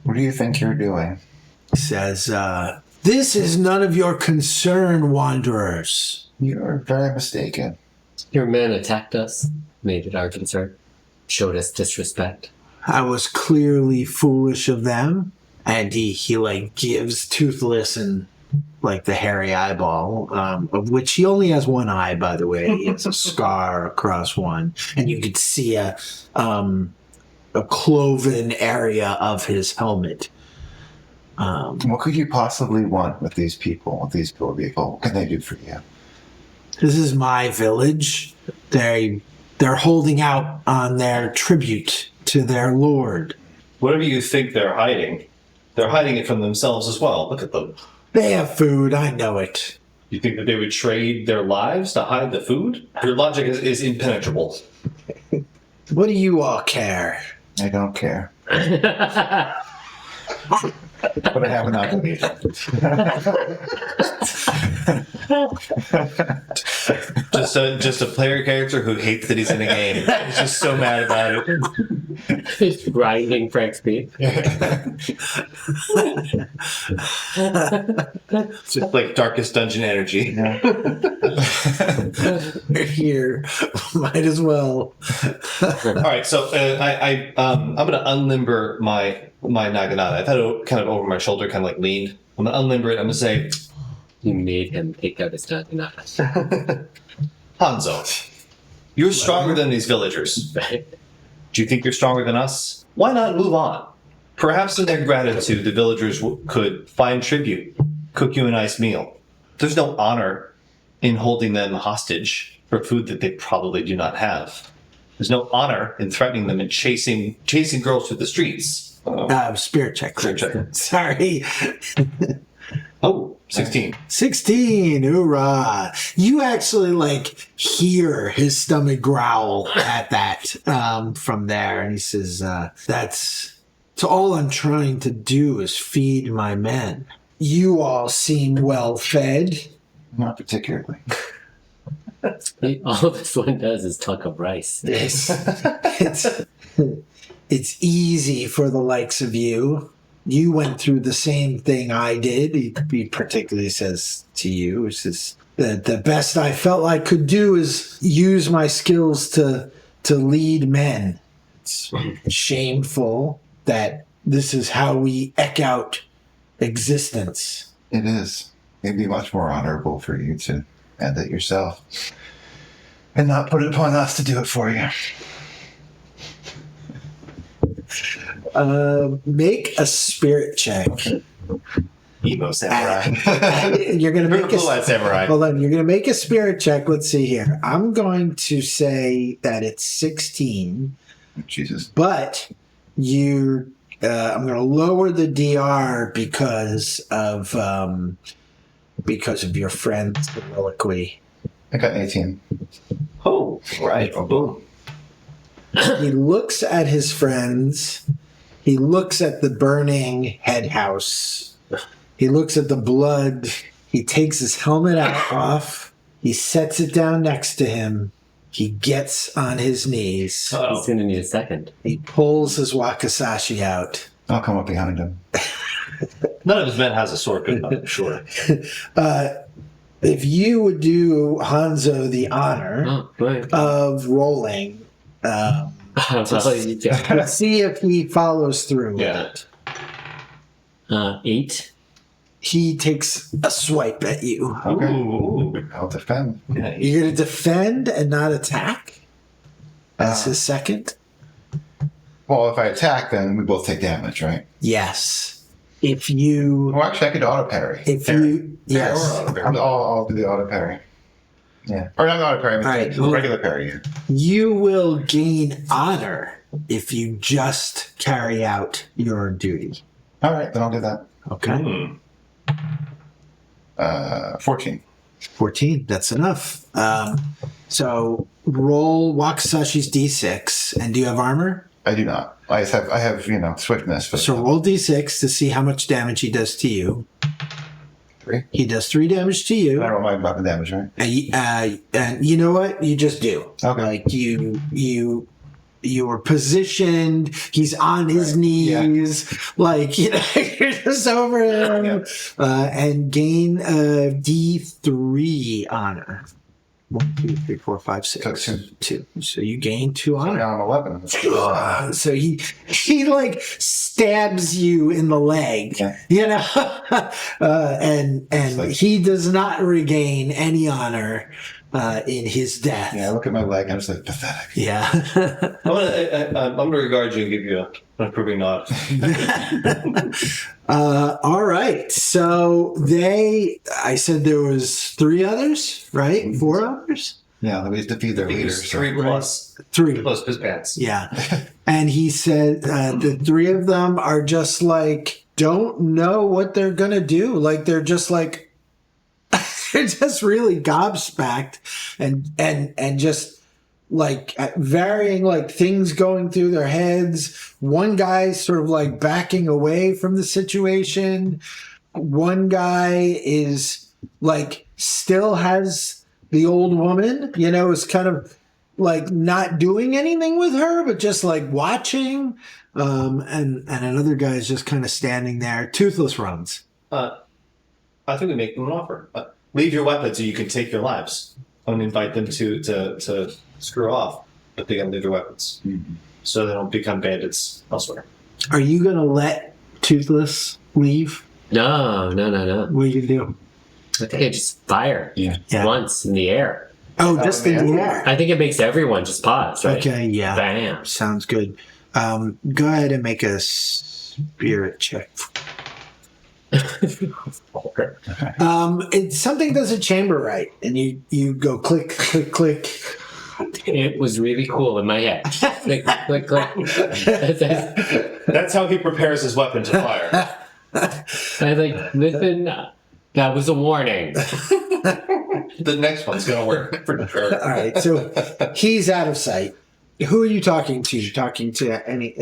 What do you think you're doing? says, "This is none of your concern, wanderers." You're very mistaken. Your men attacked us, made it our concern, showed us disrespect. I was clearly foolish of them. And he like gives Toothless and like the hairy eyeball, of which he only has one eye, by the way. He has a scar across one, and you could see a cloven area of his helmet. What could you possibly want with these people, with these poor people? What can they do for you? This is my village. They're holding out on their tribute to their lord. Whatever you think they're hiding it from themselves as well. Look at them. They have food, I know it. You think that they would trade their lives to hide the food? Your logic is impenetrable. What do you all care? I don't care. But I have an ugly. Just a player character who hates that he's in a game. He's just so mad about it. Just grinding for XP. Just like Darkest Dungeon energy. We're here. Might as well. All right, so I'm going to unlimber my naginata. I've had it kind of over my shoulder, kind of like leaned. I'm going to unlimber it. I'm going to say, You made him take out his naginata. Hanzo, you're stronger than these villagers. Do you think you're stronger than us? Why not move on? Perhaps in their gratitude, the villagers could find tribute, cook you a nice meal. There's no honor in holding them hostage for food that they probably do not have. There's no honor in threatening them and chasing girls through the streets. Spirit check. Spirit check. Sorry. Oh, 16. 16, hoorah. You actually hear his stomach growl at that from there. And he says, that's all I'm trying to do is feed my men. You all seem well fed. Not particularly. All this one does is talk of rice. It's easy for the likes of you. You went through the same thing I did. He particularly says to you, which is the best I felt I could do is use my skills to lead men. It's shameful that this is how we eke out existence. It is. It'd be much more honorable for you to end it yourself and not put it upon us to do it for you. Make a spirit check. Emo samurai. You're gonna make a samurai. Hold on. You're gonna make a spirit check. Let's see here. I'm going to say that it's 16. Jesus. But I'm going to lower the DR because of your friend's soliloquy. I got 18. Oh, right. Boom. He looks at his friends. He looks at the burning head house. He looks at the blood. He takes his helmet off. He sets it down next to him. He gets on his knees. Uh-oh. He's going to need a second. He pulls his wakizashi out. I'll come up behind him. None of his men has a sword, good enough, sure. If you would do Hanzo the honor of rolling, let's see if he follows through with it. 8. He takes a swipe at you. Okay. Ooh. I'll defend. Nice. You're going to defend and not attack? That's his second? Well, if I attack, then we both take damage, right? Yes. If you... Well, actually, I could auto parry. If you... Yes. I'll do the auto parry. Yeah. Or not auto parry, but All right. regular parry. Yeah. You will gain honor if you just carry out your duty. All right, then I'll do that. Okay. 14. 14, that's enough. So roll Wakisashi's D6. And do you have armor? I do not. I have swiftness. But So roll D6 to see how much damage he does to you. 3. He does 3 damage to you. I don't know my weapon damage, right? And you know what? You just do. Okay. Like you were positioned. He's on his knees. Yeah. Like, you're just over him. Yeah. And gain D3 honor. 1, 2, 3, 4, 5, 6. 2. So you gain 2 honor. Now I'm 11. So he stabs you in the leg, and he does not regain any honor in his death. Yeah, I look at my leg. I'm just like pathetic. Yeah. I'm going to regard you and give you an approving nod. All right. So I said there was 3 others, right? 4 others? Yeah, we defeat their leaders. 3 plus 3 plus his pants. Yeah. And he said the 3 of them are just don't know what they're going to do. Like, they're just like, they're just really gobsmacked and just like at varying like things going through their heads. One guy's sort of like backing away from the situation. One guy is like still has the old woman, is kind of like not doing anything with her, but just like watching. And another guy is just kind of standing there. Toothless runs. I think we make them an offer. Leave your weapons, and you can take your lives. And invite them to screw off, but they gotta leave their weapons, so they don't become bandits elsewhere. Are you gonna let Toothless leave? No. What are you gonna do? I think I just fire once in the air. Oh, just in the air. I think it makes everyone just pause, right? Okay, yeah. Bam. Sounds good. Go ahead and make a spirit check. Something doesn't chamber right, and you go click, click, click. It was really cool in my head. Click, click, click. That's how he prepares his weapon to fire. I was like, listen, that was a warning. The next one's gonna work for sure. All right, so he's out of sight. Who are you talking to? You're talking to any...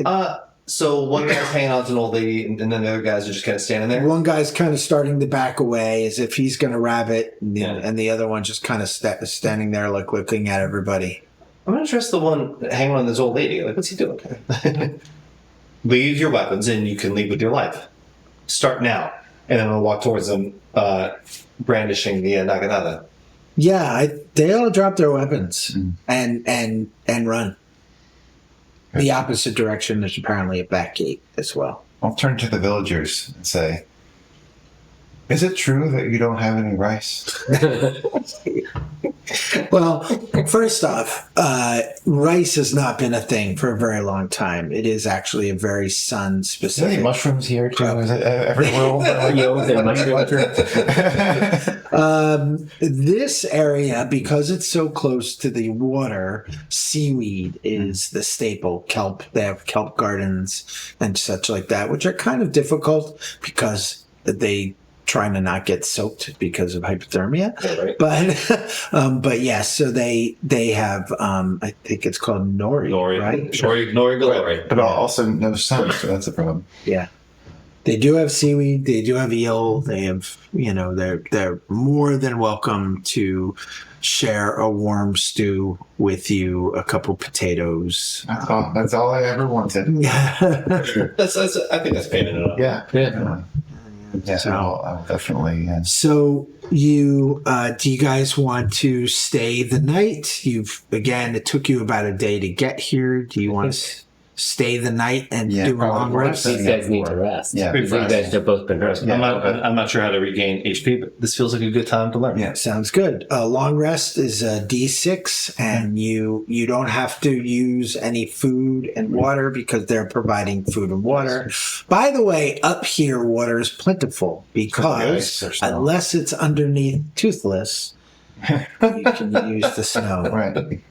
So one guy's hanging on to an old lady, and then the other guys are just kind of standing there? One guy's kind of starting to back away as if he's going to grab it, and the other one just kind of standing there like looking at everybody. I'm going to trust the one hanging on this old lady. Like, what's he doing? Leave your weapons, and you can leave with your life. Start now. And then I'll walk towards them, brandishing the naginata. Yeah, they all drop their weapons and run. The opposite direction. There's apparently a back gate as well. I'll turn to the villagers and say, is it true that you don't have any rice? Well, first off, rice has not been a thing for a very long time. It is actually a very sun-specific... Is there mushrooms here, too? Is it everywhere? This area, because it's so close to the water, seaweed is the staple. Kelp, they have kelp gardens and such like that, which are kind of difficult because they trying to not get soaked because of hypothermia. Yeah, right. But yes, so they have I think it's called nori, right? Nori galore. But also no sun, so that's a problem. Yeah. They do have seaweed, they do have eel, they have they're more than welcome to share a warm stew with you, a couple potatoes. That's all I ever wanted. That's I think that's paying it enough. Yeah. Yeah, so I'll definitely. Yeah. So you do you guys want to stay the night? It took you about a day to get here. Do you want to stay the night and do a long rest? These guys need to rest. Yeah, you guys have both been resting. I'm not sure how to regain HP, but this feels like a good time to learn. Yeah, sounds good. Long rest is a D6, and you don't have to use any food and water because they're providing food and water. By the way, up here water is plentiful because unless it's underneath Toothless, you can use the snow. Right.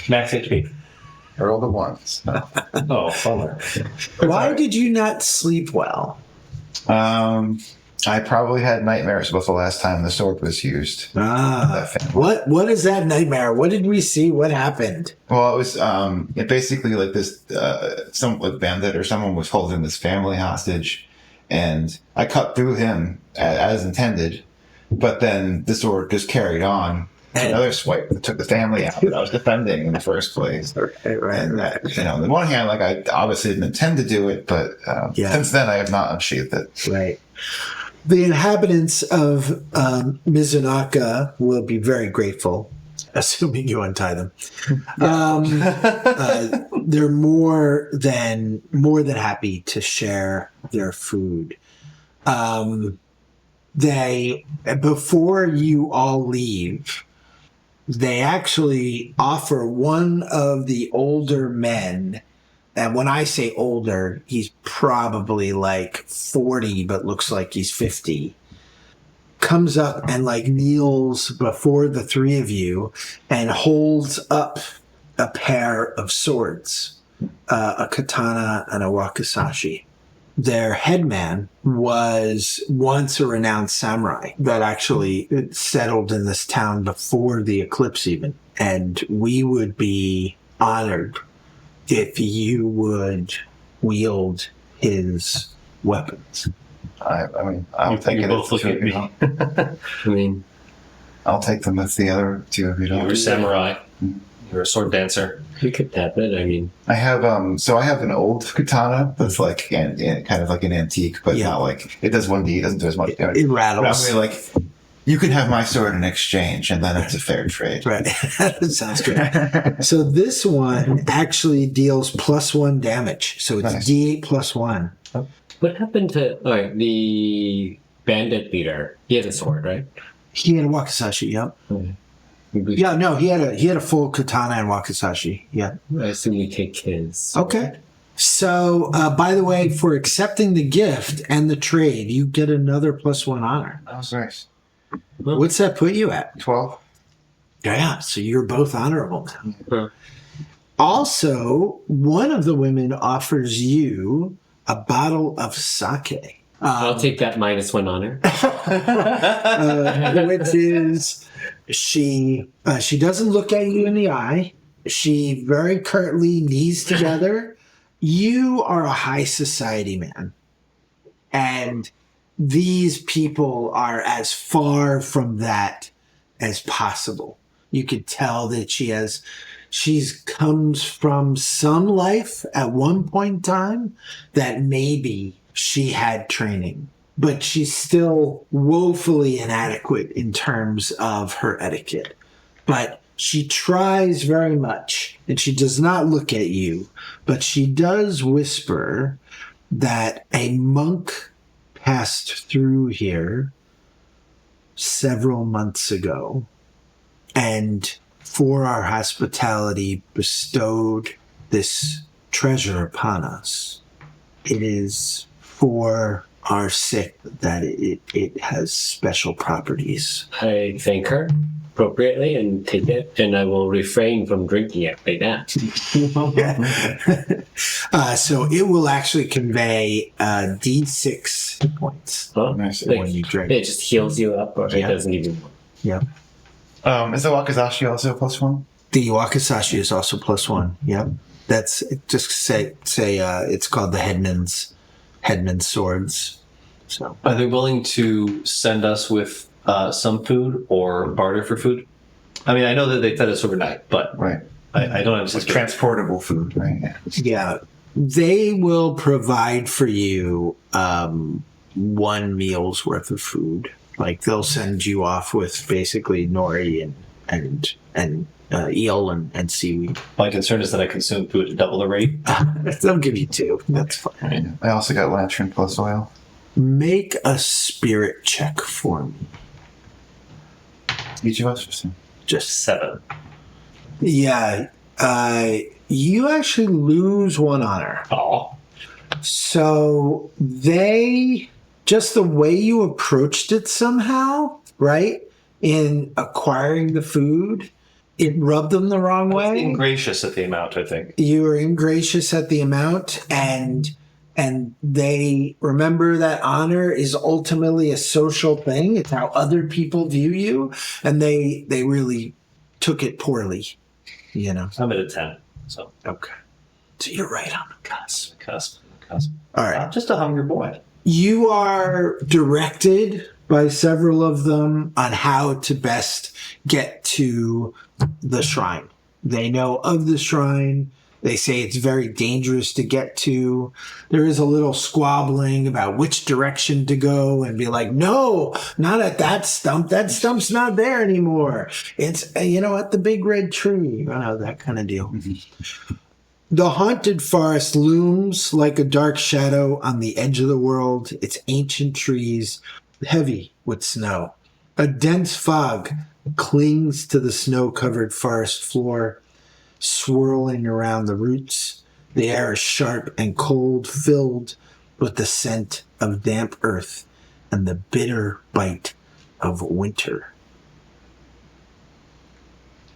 Max HP. Roll the ones. Oh, bummer. Why did you not sleep well? I probably had nightmares about the last time the sword was used. What is that nightmare? What did we see? What happened? Well, it was basically like this some bandit or someone was holding this family hostage, and I cut through him as intended, but then the sword just carried on. Another swipe that took the family out that I was defending in the first place. Right. And on the one hand, like I obviously didn't intend to do it, but since then I have not unsheathed it. Right. The inhabitants of Mizunaka will be very grateful, assuming you untie them. They're more than happy to share their food. Before you all leave, they actually offer one of the older men, and when I say older, he's probably like 40, but looks like he's 50, comes up and like kneels before the three of you and holds up a pair of swords, a katana and a wakizashi. their headman was once a renowned samurai that actually settled in this town before the eclipse even. And we would be honored if you would wield his weapons. I mean, I'll take it. Both look at me. I mean, I'll take them if the other two of you don't. You're a samurai. You're a sword dancer. you could have it. I mean, I have so I have an old katana that's like kind of like an antique, but not like it does 1D. It doesn't do as much damage. It rattles. But I mean, like you can have my sword in exchange, and then it's a fair trade. Right. That sounds good. So this one actually deals +1 damage. So it's Nice. D8 +1. what happened to the bandit leader? He has a sword, right? He had a wakizashi, yep. Yeah, no, he had a full katana and wakizashi. Yeah. I assume you take his. Okay. So, by the way, for accepting the gift and the trade, you get another +1 honor. That was nice. What's that put you at? 12. Yeah, so you're both honorable now. Huh. Also, one of the women offers you a bottle of sake. I'll take that -1 honor. Which is she doesn't look at you in the eye. She very curtly knees together. You are a high society man, and these people are as far from that as possible. You could tell that she's comes from some life at one point in time that maybe she had training, but she's still woefully inadequate in terms of her etiquette. But she tries very much, and she does not look at you, but she does whisper that a monk passed through here several months ago, and for our hospitality bestowed this treasure upon us. It is for our sake that it has special properties. I thank her appropriately and take it, and I will refrain from drinking it right now. So it will actually convey D6 hit points Huh? Nice. when you drink. It just heals you up, or Yeah. it doesn't even. Yep. Is the wakizashi also +1? The wakizashi is also +1. Yep. That's just say it's called the headman's swords. So Are they willing to send us with some food or barter for food? I mean, I know that they fed us overnight, but Right. I don't have It's transportable food, right? Yeah. yeah, they will provide for you 1 meal's worth of food. Like they'll send you off with basically nori and eel and seaweed. My concern is that I consume food at double the rate. They'll give you 2. That's fine. I also got lantern plus oil. Make a spirit check for me. Each of us. Just 7. yeah. You actually lose 1 honor. Oh, So they, just the way you approached it somehow, right? In acquiring the food, it rubbed them the wrong way. ingracious at the amount, I think. You were ingracious at the amount, and they remember that honor is ultimately a social thing. It's how other people view you, and they really took it poorly, you know. I'm at a 10, so Okay. So you're right on the cusp. cusp. All right. I'm just a hungry boy. You are directed by several of them on how to best get to the shrine. They know of the shrine. They say it's very dangerous to get to. There is a little squabbling about which direction to go and be like, no, not at that stump. That stump's not there anymore. It's, at the big red tree, that kind of deal. The haunted forest looms like a dark shadow on the edge of the world, its ancient trees heavy with snow. A dense fog clings to the snow-covered forest floor, swirling around the roots. The air is sharp and cold, filled with the scent of damp earth and the bitter bite of winter.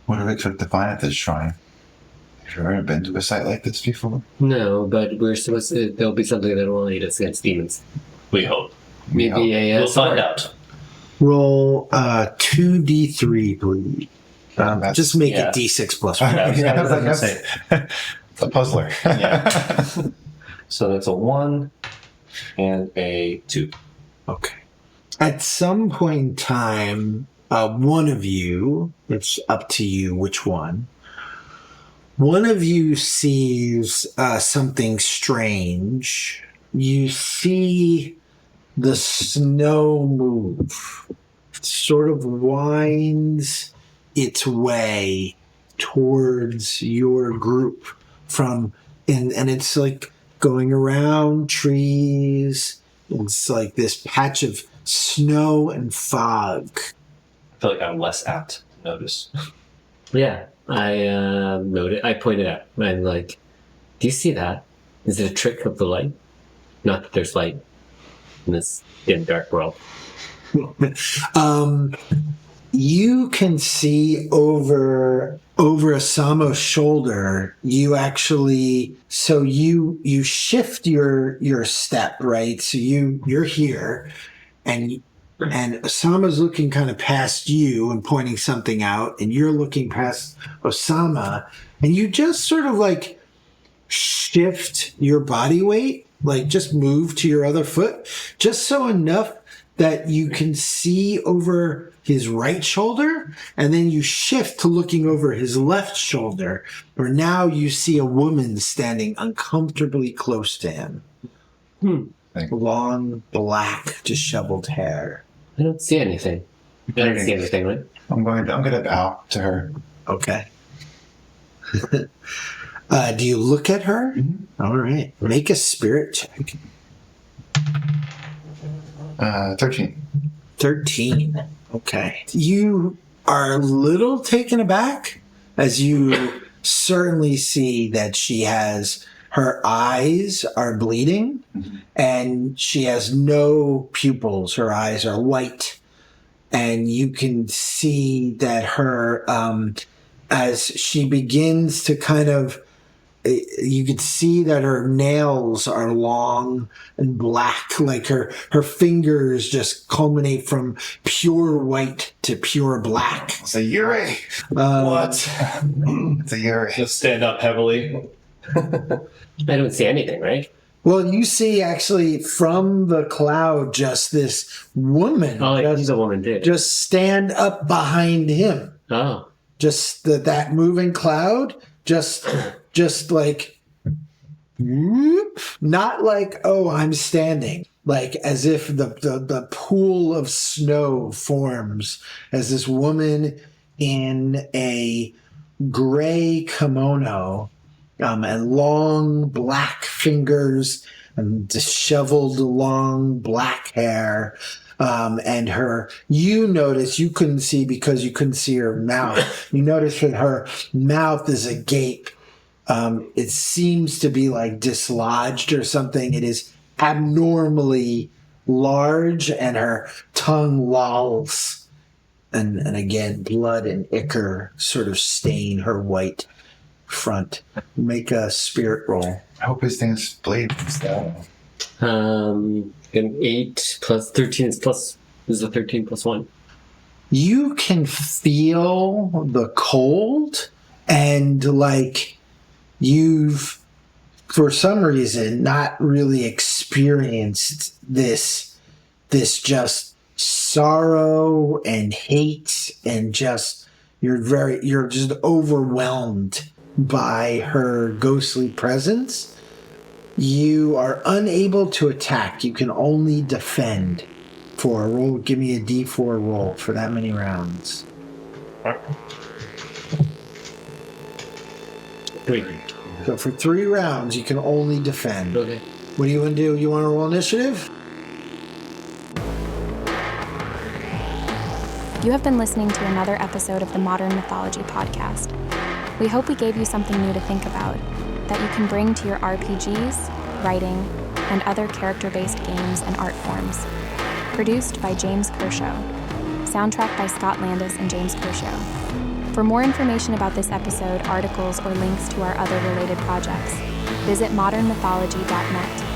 What do we expect to find at this shrine? Have you ever been to a site like this before? No, but we're supposed to. There'll be something that will aid us against demons. We hope. Maybe We'll find out. Roll 2d3, please. Just make it d6 plus 1. Yeah, I was gonna say. It's a puzzler. Yeah. So that's a 1 and a 2. Okay. At some point in time, one of you, it's up to you which one of you sees something strange. You see the snow move. It sort of winds its way towards your group and it's like going around trees. It's like this patch of snow and fog. I feel like I'm less apt to notice. Yeah, I pointed out. I'm like, do you see that? Is it a trick of the light? Not that there's light in this dim, dark world. You can see over Osamo's shoulder. You actually, so you shift your step, right? So you're here, and Osama's looking kind of past you and pointing something out, and you're looking past Osama, and you just sort of like shift your body weight, like just move to your other foot, just so enough that you can see over his right shoulder, and then you shift to looking over his left shoulder, where now you see a woman standing uncomfortably close to him. Long, black, disheveled hair. I don't see anything. I don't see anything, right? I'm going to bow to her. Okay. Do you look at her? Mm-hmm. All right. Make a spirit check. 13. 13. Okay. You are a little taken aback as you certainly see that her eyes are bleeding, and she has no pupils. Her eyes are white. And you can see that her, as she begins to kind of, you could see that her nails are long and black, like her fingers just culminate from pure white to pure black. It's a Yuri. What? It's a Yuri. Just stand up heavily. I don't see anything, right? Well, you see actually from the cloud just this woman. Oh, like he's a woman, too. Just stand up behind him. Oh. Just that moving cloud, just like, whoop, not like, oh, I'm standing. Like as if the pool of snow forms as this woman in a gray kimono, and long black fingers and disheveled long black hair. And you couldn't see because you couldn't see her mouth. You notice that her mouth is agape. It seems to be like dislodged or something. It is abnormally large, and her tongue lolls. And again, blood and ichor sort of stain her white front. Make a spirit roll. I hope his thing's blades down. An 8 plus 13 is a 13 plus 1. You can feel the cold, and like you've, for some reason, not really experienced this just sorrow and hate, and just you're just overwhelmed by her ghostly presence. You are unable to attack. You can only defend for a roll. Give me a D4 roll for that many rounds. 3. So for 3 rounds, you can only defend. Okay. What do you want to do? You want to roll initiative? You have been listening to another episode of the Modern Mythology Podcast. We hope we gave you something new to think about that you can bring to your RPGs, writing, and other character-based games and art forms. Produced by James Kershaw. Soundtrack by Scott Landis and James Kershaw. For more information about this episode, articles, or links to our other related projects, visit modernmythology.net.